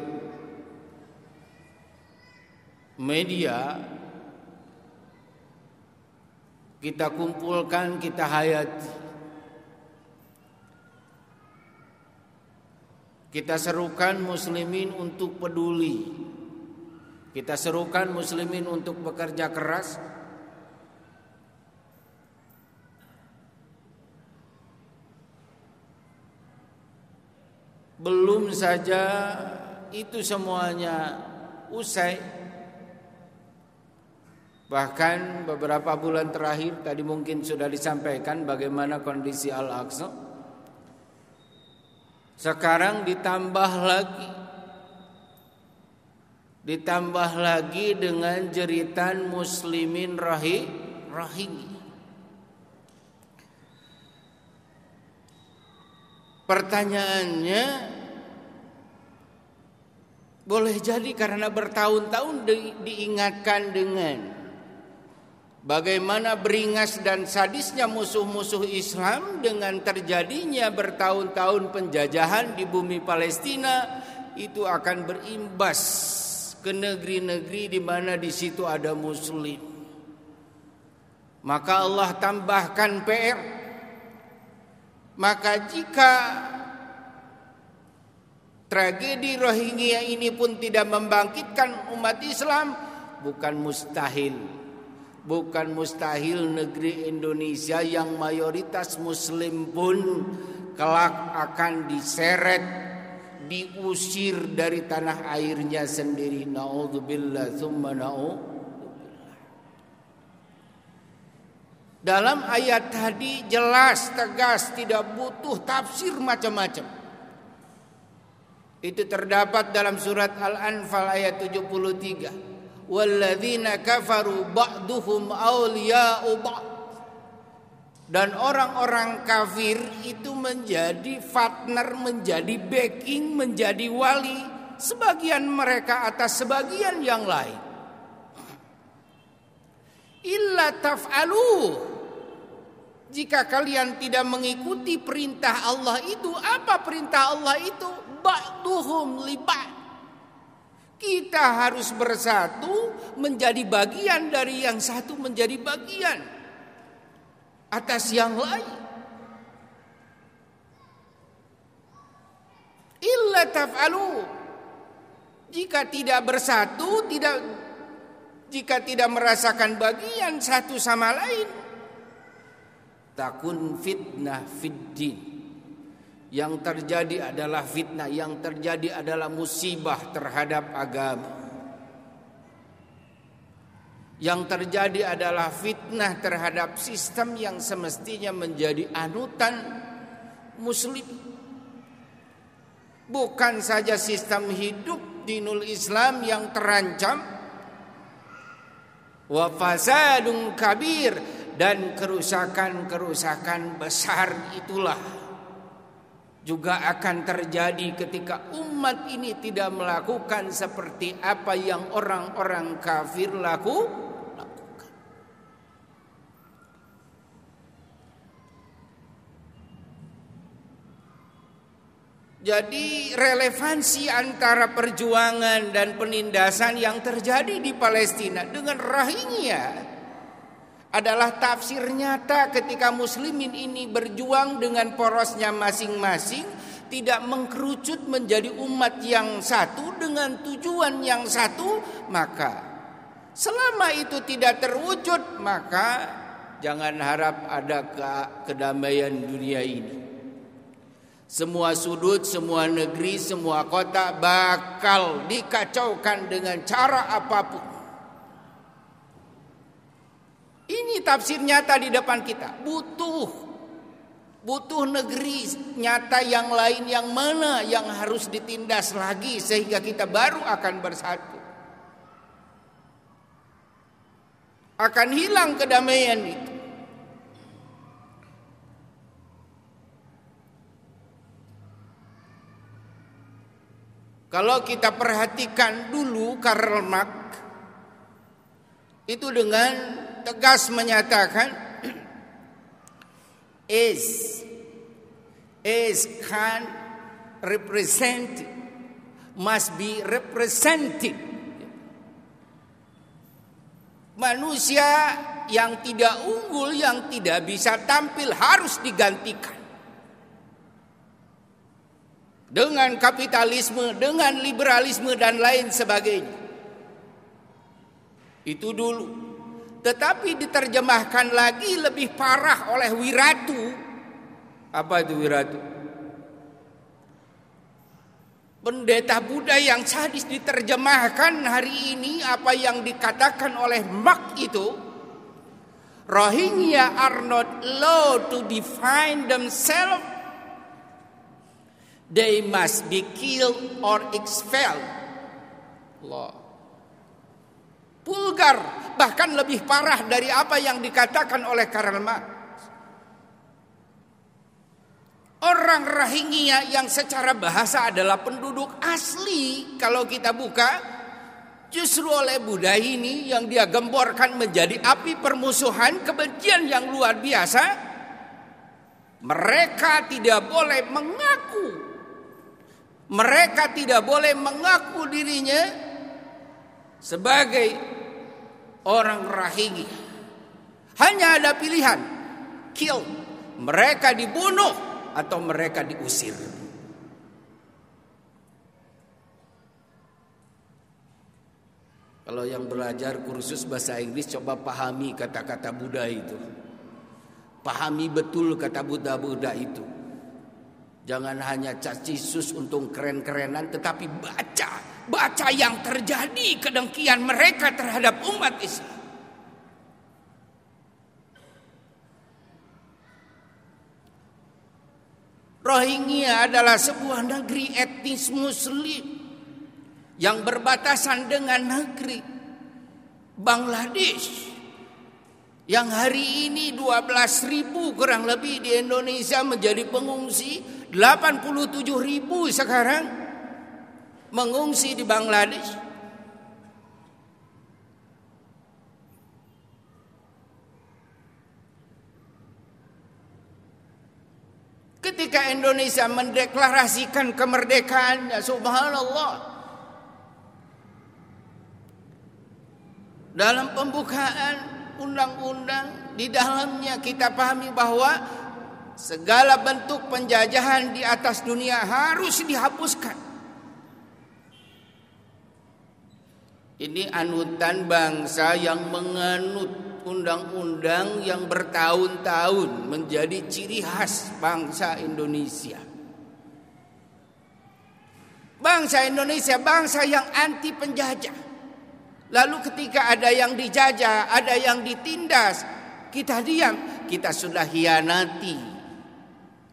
media. Kita kumpulkan, kita hayati. Kita serukan muslimin untuk peduli. Kita serukan muslimin untuk bekerja keras. Belum saja itu semuanya usai, bahkan beberapa bulan terakhir tadi mungkin sudah disampaikan bagaimana kondisi Al-Aqsa. Sekarang ditambah lagi dengan jeritan muslimin Rohingya. Pertanyaannya, boleh jadi karena bertahun-tahun diingatkan dengan bagaimana beringas dan sadisnya musuh-musuh Islam dengan terjadinya bertahun-tahun penjajahan di bumi Palestina, itu akan berimbas ke negeri-negeri di mana di situ ada muslim. Maka Allah tambahkan PR. Maka jika tragedi Rohingya ini pun tidak membangkitkan umat Islam, bukan mustahil negeri Indonesia yang mayoritas muslim pun kelak akan diseret, diusir dari tanah airnya sendiri. Na'udzubillah tsumma na'udzubillah. Dalam ayat tadi jelas, tegas, tidak butuh tafsir macam-macam. Itu terdapat dalam surat Al-Anfal ayat 73. Walladzina kafaru ba'duhum awliya'u ba'd. Dan orang-orang kafir itu menjadi partner, menjadi backing, menjadi wali sebagian mereka atas sebagian yang lain. Illa taf'alu, jika kalian tidak mengikuti perintah Allah itu. Apa perintah Allah itu? Ba'duhum li ba'd. Kita harus bersatu, menjadi bagian dari yang satu, menjadi bagian atas yang lain. Illa taf'alu, jika tidak bersatu, jika tidak merasakan bagian satu sama lain, takun fitnah fiddin. Yang terjadi adalah fitnah, yang terjadi adalah musibah terhadap agama. Yang terjadi adalah fitnah terhadap sistem yang semestinya menjadi anutan muslim. Bukan saja sistem hidup dinul Islam yang terancam, wa fasadun kabir, dan kerusakan-kerusakan besar itulah juga akan terjadi ketika umat ini tidak melakukan seperti apa yang orang-orang kafir lakukan. Jadi relevansi antara perjuangan dan penindasan yang terjadi di Palestina dengan Rohingya adalah tafsir nyata ketika muslimin ini berjuang dengan porosnya masing-masing, tidak mengkerucut menjadi umat yang satu dengan tujuan yang satu. Maka selama itu tidak terwujud, maka jangan harap ada kedamaian dunia ini. Semua sudut, semua negeri, semua kota bakal dikacaukan dengan cara apapun. Ini tafsir nyata di depan kita. Butuh negeri nyata yang lain, yang mana yang harus ditindas lagi sehingga kita baru akan bersatu. Akan hilang kedamaian itu. Kalau kita perhatikan dulu Karl Marx itu dengan tegas menyatakan is can represent must be represented. Manusia yang tidak unggul, yang tidak bisa tampil harus digantikan dengan kapitalisme, dengan liberalisme dan lain sebagainya. Itu dulu. Tetapi diterjemahkan lagi lebih parah oleh Wiratu. Apa itu Wiratu? Pendeta Buddha yang sadis. Diterjemahkan hari ini apa yang dikatakan oleh Marx itu, Rohingya are not allowed to define themselves. They must be killed or expelled. Allah. Vulgar, bahkan lebih parah dari apa yang dikatakan oleh Karl Marx. Orang Rohingya yang secara bahasa adalah penduduk asli, kalau kita buka, justru oleh Buddha ini yang dia gemborkan menjadi api permusuhan, kebencian yang luar biasa. Mereka tidak boleh mengaku. Mereka tidak boleh mengaku dirinya sebagai orang Rohingya. Hanya ada pilihan, kill, mereka dibunuh atau mereka diusir. Kalau yang belajar kursus bahasa Inggris, coba pahami kata-kata Buddha itu. Pahami betul kata Buddha itu. Jangan hanya cacisus untuk keren-kerenan, tetapi baca yang terjadi kedengkian mereka terhadap umat Islam. Rohingya adalah sebuah negeri etnis Muslim yang berbatasan dengan negeri Bangladesh, yang hari ini 12.000 kurang lebih di Indonesia menjadi pengungsi. 87.000 sekarang mengungsi di Bangladesh. Ketika Indonesia mendeklarasikan kemerdekaannya, subhanallah, dalam pembukaan undang-undang di dalamnya kita pahami bahwa segala bentuk penjajahan di atas dunia harus dihapuskan. Ini anutan bangsa yang menganut undang-undang yang bertahun-tahun menjadi ciri khas bangsa Indonesia. Bangsa Indonesia bangsa yang anti penjajah. Lalu ketika ada yang dijajah, ada yang ditindas, kita diam. Kita sudah hianati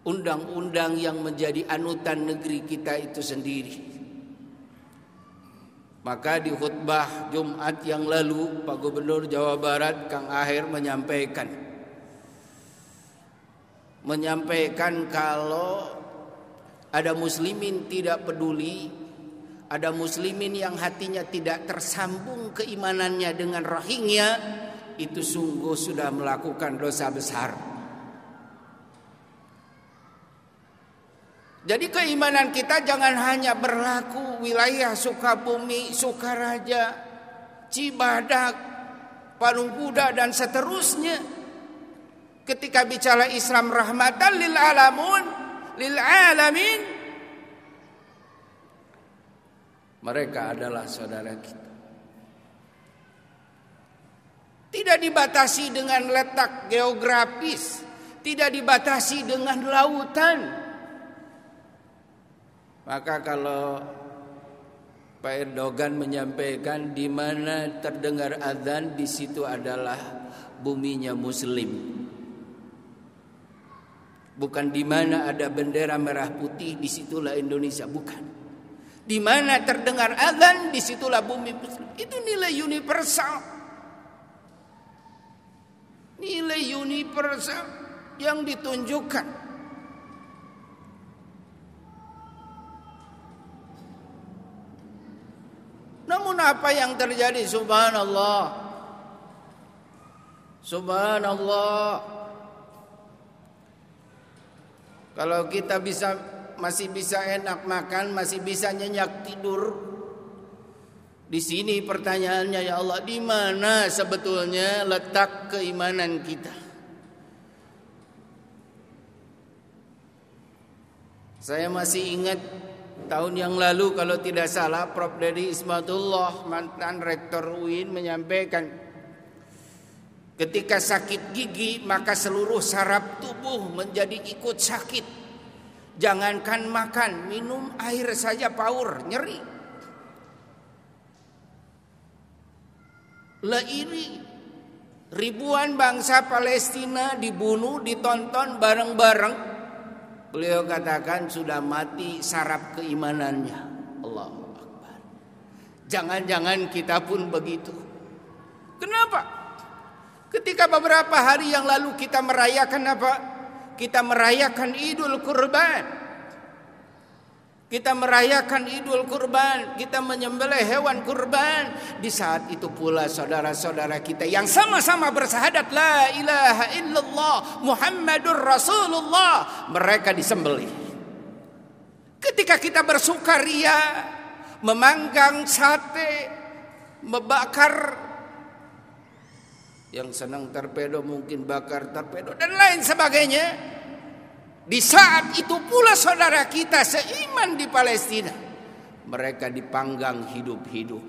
undang-undang yang menjadi anutan negeri kita itu sendiri. Maka di khutbah Jumat yang lalu, Pak Gubernur Jawa Barat Kang Aher menyampaikan kalau ada muslimin tidak peduli, ada muslimin yang hatinya tidak tersambung keimanannya dengan Rohingya, itu sungguh sudah melakukan dosa besar. Jadi keimanan kita jangan hanya berlaku wilayah Sukabumi, Sukaraja, Cibadak, Parung Kuda dan seterusnya. Ketika bicara Islam rahmatan lil alamin, mereka adalah saudara kita. Tidak dibatasi dengan letak geografis, tidak dibatasi dengan lautan. Maka kalau Pak Erdogan menyampaikan di mana terdengar azan di situ adalah buminya muslim. Bukan di mana ada bendera merah putih disitulah Indonesia, bukan. Di mana terdengar azan disitulah bumi muslim. Itu nilai universal. Nilai universal yang ditunjukkan. Namun apa yang terjadi? Subhanallah. Subhanallah. Kalau kita masih bisa enak makan, masih bisa nyenyak tidur. Di sini pertanyaannya, ya Allah, di mana sebetulnya letak keimanan kita? Saya masih ingat tahun yang lalu kalau tidak salah Prof. Dedi Ismatullah, mantan Rektor UIN, menyampaikan ketika sakit gigi maka seluruh saraf tubuh menjadi ikut sakit. Jangankan makan, minum air saja paur, nyeri. Lah ini ribuan bangsa Palestina dibunuh, ditonton bareng-bareng. Beliau katakan sudah mati saraf keimanannya. Allahu Akbar. Jangan-jangan kita pun begitu. Kenapa? Ketika beberapa hari yang lalu kita merayakan apa? Kita merayakan Idul Kurban. Kita merayakan Idul Kurban, kita menyembelih hewan kurban. Di saat itu pula saudara-saudara kita yang sama-sama bersyahadat la ilaha illallah Muhammadur Rasulullah, mereka disembelih. Ketika kita bersukaria, memanggang sate, membakar, yang senang torpedo mungkin bakar torpedo dan lain sebagainya. Di saat itu pula saudara kita seiman di Palestina, mereka dipanggang hidup-hidup.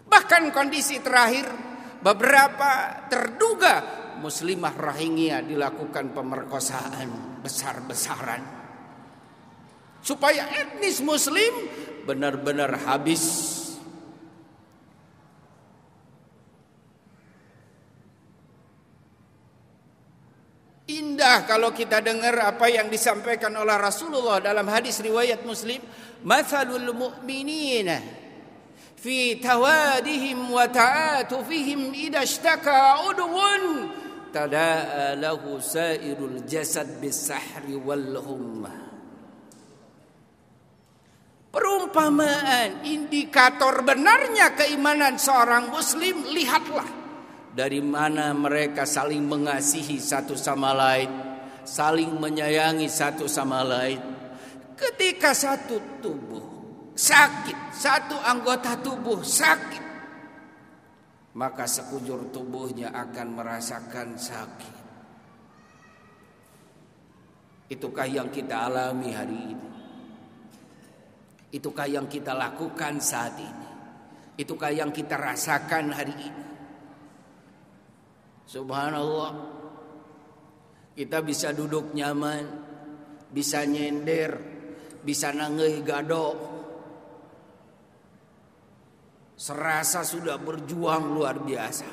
Bahkan kondisi terakhir, beberapa terduga muslimah Rohingya dilakukan pemerkosaan besar-besaran, supaya etnis muslim benar-benar habis. Indah kalau kita dengar apa yang disampaikan oleh Rasulullah dalam hadis riwayat Muslim, "Matsalul mu'minina fi tawadihim wa ta'atufihim idza ishtaka 'udwun tada'a lahu sa'irul jasad bis-sahri wal humma." Perumpamaan indikator benarnya keimanan seorang muslim, lihatlah dari mana mereka saling mengasihi satu sama lain, saling menyayangi satu sama lain. Ketika satu tubuh sakit, satu anggota tubuh sakit, maka sekujur tubuhnya akan merasakan sakit. Itukah yang kita alami hari ini? Itukah yang kita lakukan saat ini? Itukah yang kita rasakan hari ini? Subhanallah. Kita bisa duduk nyaman, bisa nyender, bisa nangeh gado. Serasa sudah berjuang luar biasa.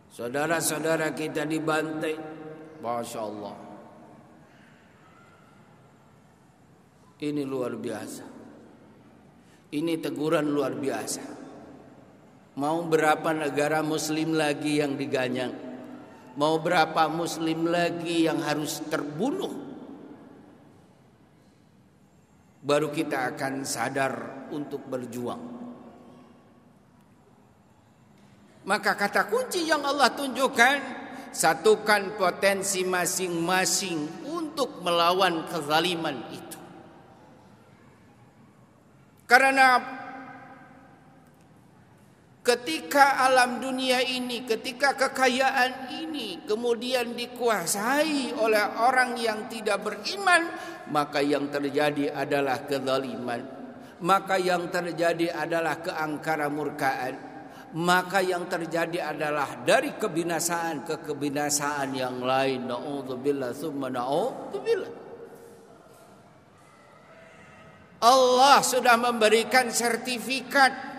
Saudara-saudara kita dibantai, Masya Allah. Ini luar biasa. Ini teguran luar biasa. Mau berapa negara muslim lagi yang diganyang? Mau berapa muslim lagi yang harus terbunuh? Baru kita akan sadar untuk berjuang. Maka kata kunci yang Allah tunjukkan, satukan potensi masing-masing untuk melawan kezaliman itu. Karena ketika alam dunia ini, ketika kekayaan ini kemudian dikuasai oleh orang yang tidak beriman, maka yang terjadi adalah kezaliman. maka yang terjadi adalah keangkara murkaan, maka yang terjadi adalah dari kebinasaan ke kebinasaan yang lain. Na'udzubillah tsumma na'udzubillah. Allah sudah memberikan sertifikat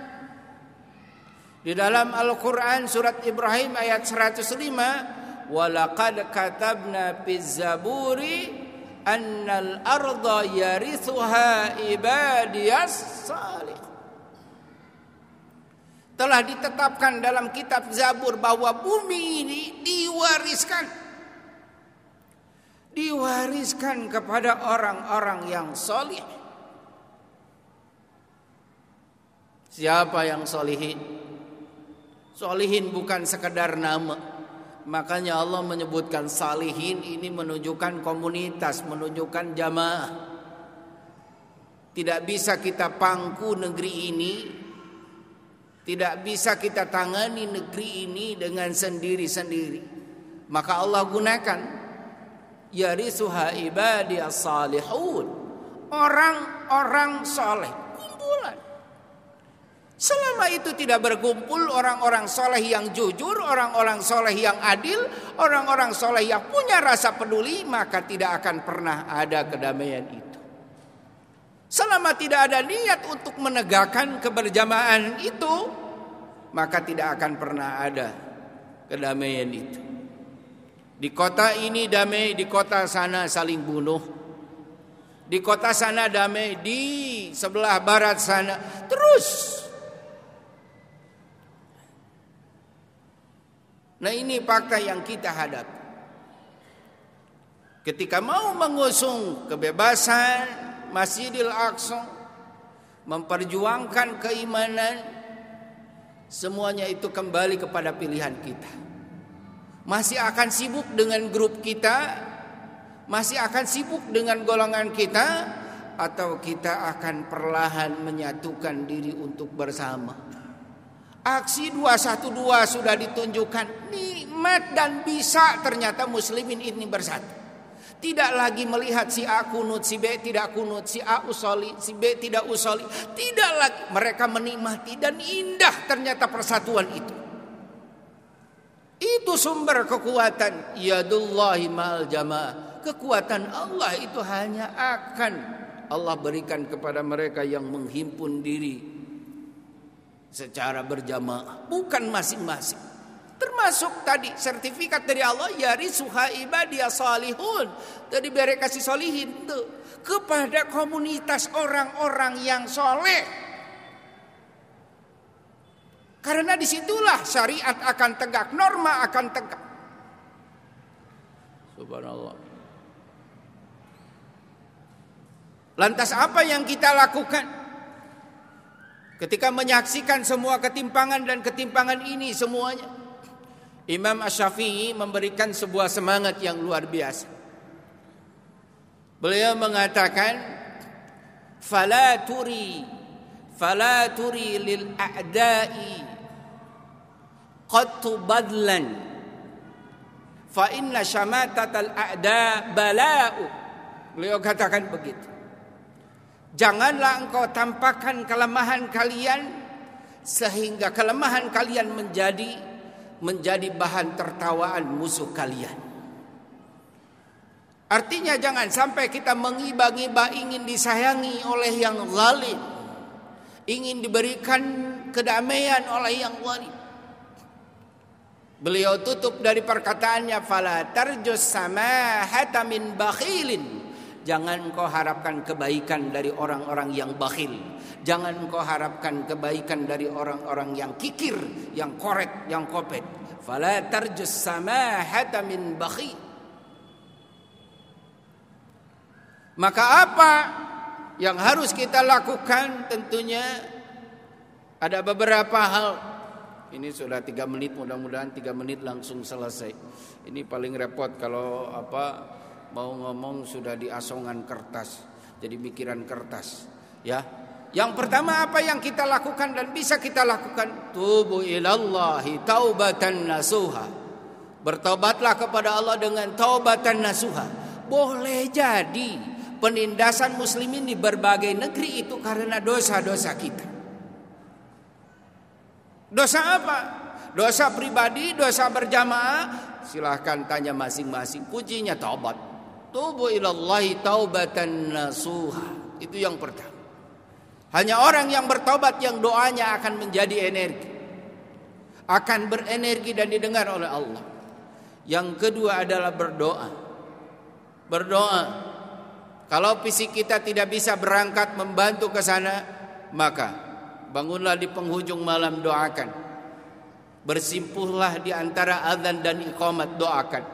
di dalam Al-Quran surat Ibrahim ayat 105, walaqad katabna fiz zaburi annal arda yarithuha ibadiyas salih. Telah ditetapkan dalam kitab Zabur bahwa bumi ini diwariskan kepada orang-orang yang salih. Siapa yang solihin? Solihin bukan sekedar nama. Makanya Allah menyebutkan salihin ini menunjukkan komunitas, menunjukkan jamaah. Tidak bisa kita pangku negeri ini, tidak bisa kita tangani negeri ini dengan sendiri-sendiri. Maka Allah gunakan yarithuha ibadiyas salihun, orang-orang soleh, kumpulan. Selama itu tidak berkumpul orang-orang soleh yang jujur, orang-orang soleh yang adil, orang-orang soleh yang punya rasa peduli, maka tidak akan pernah ada kedamaian itu. Selama tidak ada niat untuk menegakkan keberjamaah itu, maka tidak akan pernah ada kedamaian itu. Di kota ini damai, di kota sana saling bunuh. Di kota sana damai, di sebelah barat sana terus. Nah, ini fakta yang kita hadapi. Ketika mau mengusung kebebasan Masjidil Aqsa, memperjuangkan keimanan, semuanya itu kembali kepada pilihan kita. Masih akan sibuk dengan grup kita, masih akan sibuk dengan golongan kita, atau kita akan perlahan menyatukan diri untuk bersama. Aksi 212 sudah ditunjukkan, nikmat dan bisa ternyata muslimin ini bersatu. Tidak lagi melihat si A kunut, si B tidak kunut, si A usoli, si B tidak usoli. Tidak lagi, mereka menikmati dan indah ternyata persatuan itu. Itu sumber kekuatan yadullahi ma'al jamaah. Kekuatan Allah itu hanya akan Allah berikan kepada mereka yang menghimpun diri secara berjamaah, bukan masing-masing. Termasuk tadi sertifikat dari Allah yarithuha ibadiyas salihun. Tadi beri kasih solihin itu kepada komunitas orang-orang yang soleh. Karena disitulah syariat akan tegak, norma akan tegak. Subhanallah. Lantas apa yang kita lakukan? Ketika menyaksikan semua ketimpangan dan ketimpangan ini semuanya, Imam Asy-Syafi'i memberikan sebuah semangat yang luar biasa. Beliau mengatakan, fala turi lil a'da'i qattu badlan fa inna syamatatal a'da bala'u. Beliau katakan begitu. Janganlah engkau tampakkan kelemahan kalian sehingga kelemahan kalian menjadi bahan tertawaan musuh kalian. Artinya jangan sampai kita mengiba-ngiba ingin disayangi oleh yang zalim, ingin diberikan kedamaian oleh yang zalim. Beliau tutup dari perkataannya, fala tarjus samahata min bakhilin. Jangan kau harapkan kebaikan dari orang-orang yang bakhil. Jangan kau harapkan kebaikan dari orang-orang yang kikir, yang korek, yang kopet. Fala tarjus samahata min bakhil. Maka apa yang harus kita lakukan? Tentunya ada beberapa hal. Ini sudah 3 menit, mudah-mudahan 3 menit langsung selesai. Ini paling repot kalau mau ngomong sudah di asongan kertas, jadi mikiran kertas, ya. Yang pertama apa yang kita lakukan dan bisa kita lakukan? Tubu ilallahi taubatan nasuha. Bertobatlah kepada Allah dengan taubatan nasuha. Boleh jadi penindasan muslimin di berbagai negeri itu karena dosa-dosa kita. Dosa apa? Dosa pribadi, dosa berjamaah. Silahkan tanya masing-masing. Kuncinya taubat. Tubu ilallahi taubatan nasuha. Itu yang pertama. Hanya orang yang bertobat yang doanya akan menjadi energi, akan berenergi dan didengar oleh Allah. Yang kedua adalah berdoa. Berdoa. Kalau fisik kita tidak bisa berangkat membantu ke sana, maka bangunlah di penghujung malam, doakan. Bersimpuhlah di antara azan dan iqamat, doakan.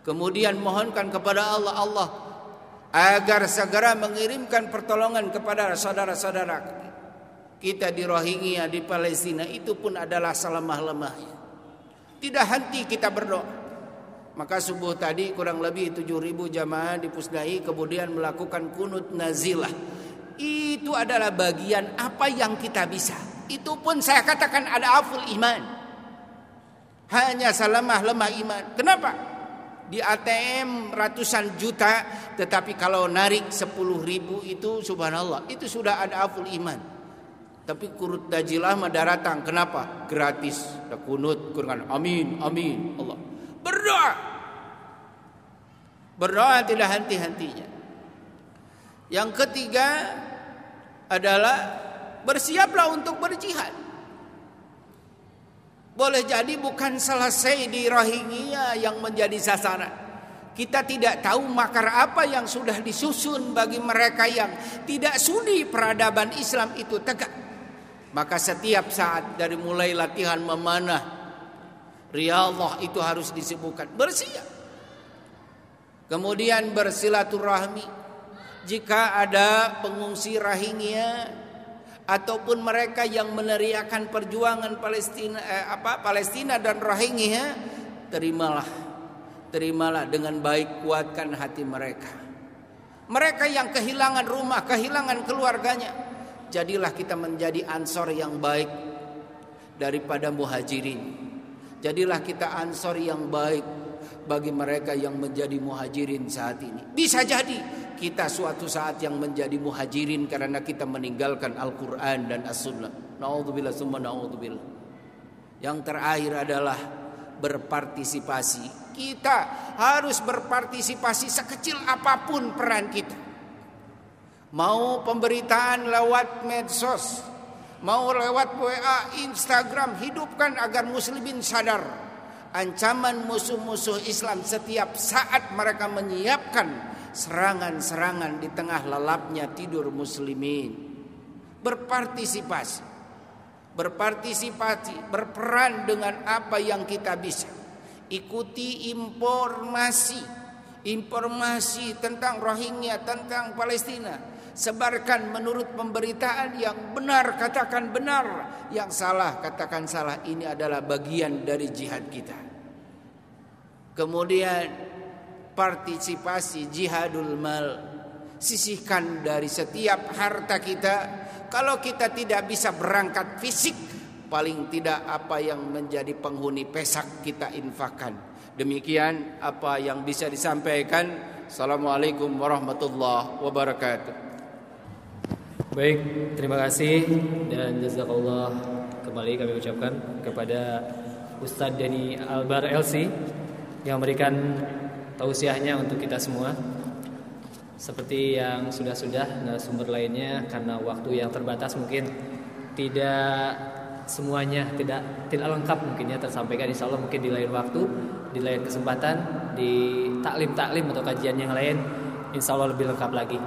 Kemudian mohonkan kepada Allah agar segera mengirimkan pertolongan kepada saudara-saudara kita di Rohingya, di Palestina. Itu pun adalah selemah-lemahnya. Tidak henti kita berdoa. Maka subuh tadi kurang lebih 7.000 jamaah dipusnai, kemudian melakukan kunut nazilah. Itu adalah bagian apa yang kita bisa. Itu pun saya katakan ada aful iman. Hanya selemah-lemah iman. Kenapa? Di ATM ratusan juta, tetapi kalau narik 10.000 itu subhanallah, itu sudah ada aful iman. Tapi kurut dajilah madaratan. Kenapa? Gratis. Ada kunut, Quran. Amin, amin. Allah. Berdoa. Berdoa tidak henti-hentinya. Yang ketiga adalah bersiaplah untuk berjihad. Boleh jadi bukan selesai di Rohingya yang menjadi sasaran. Kita tidak tahu makar apa yang sudah disusun bagi mereka yang tidak sudi peradaban Islam itu tegak. Maka setiap saat dari mulai latihan memanah, riyadhah itu harus disibukkan. Bersiap. Kemudian bersilaturahmi. Jika ada pengungsi Rohingya ataupun mereka yang meneriakan perjuangan Palestina dan Rohingya, terimalah dengan baik, kuatkan hati mereka. Mereka yang kehilangan rumah, kehilangan keluarganya, jadilah kita menjadi ansor yang baik daripada muhajirin. Jadilah kita ansor yang baik bagi mereka yang menjadi muhajirin saat ini. Bisa jadi kita suatu saat yang menjadi muhajirin karena kita meninggalkan Al-Quran dan As-Sunnah. Na'udzubillah summa na'udzubillah. Yang terakhir adalah berpartisipasi. Kita harus berpartisipasi sekecil apapun peran kita. Mau pemberitaan lewat medsos, mau lewat WA, Instagram, hidupkan agar muslimin sadar ancaman musuh-musuh Islam setiap saat mereka menyiapkan serangan-serangan di tengah lelapnya tidur muslimin. Berpartisipasi, berperan dengan apa yang kita bisa. Ikuti informasi tentang Rohingya, tentang Palestina. Sebarkan menurut pemberitaan yang benar, katakan benar, yang salah katakan salah. Ini adalah bagian dari jihad kita. Kemudian partisipasi jihadul mal. Sisihkan dari setiap harta kita. Kalau kita tidak bisa berangkat fisik, paling tidak apa yang menjadi penghuni pesak kita infakkan. Demikian apa yang bisa disampaikan. Assalamualaikum warahmatullahi wabarakatuh. Baik, terima kasih dan jazakallah kembali kami ucapkan kepada Ustadz Denny Albar LC yang memberikan tausiahnya untuk kita semua. Seperti yang sudah-sudah narasumber lainnya, karena waktu yang terbatas mungkin tidak semuanya tidak lengkap mungkin ya tersampaikan. Insya Allah mungkin di lain waktu, di lain kesempatan, di taklim atau kajian yang lain, insya Allah lebih lengkap lagi.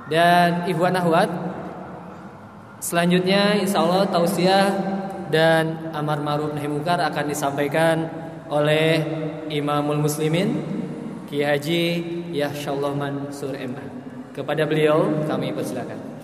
Dan ikhwan akhwat, selanjutnya insya Allah tausiah dan amar ma'ruf nahi munkar akan disampaikan oleh Imamul Muslimin Kiai Haji Yahya Mansur MA. Kepada beliau kami persilakan.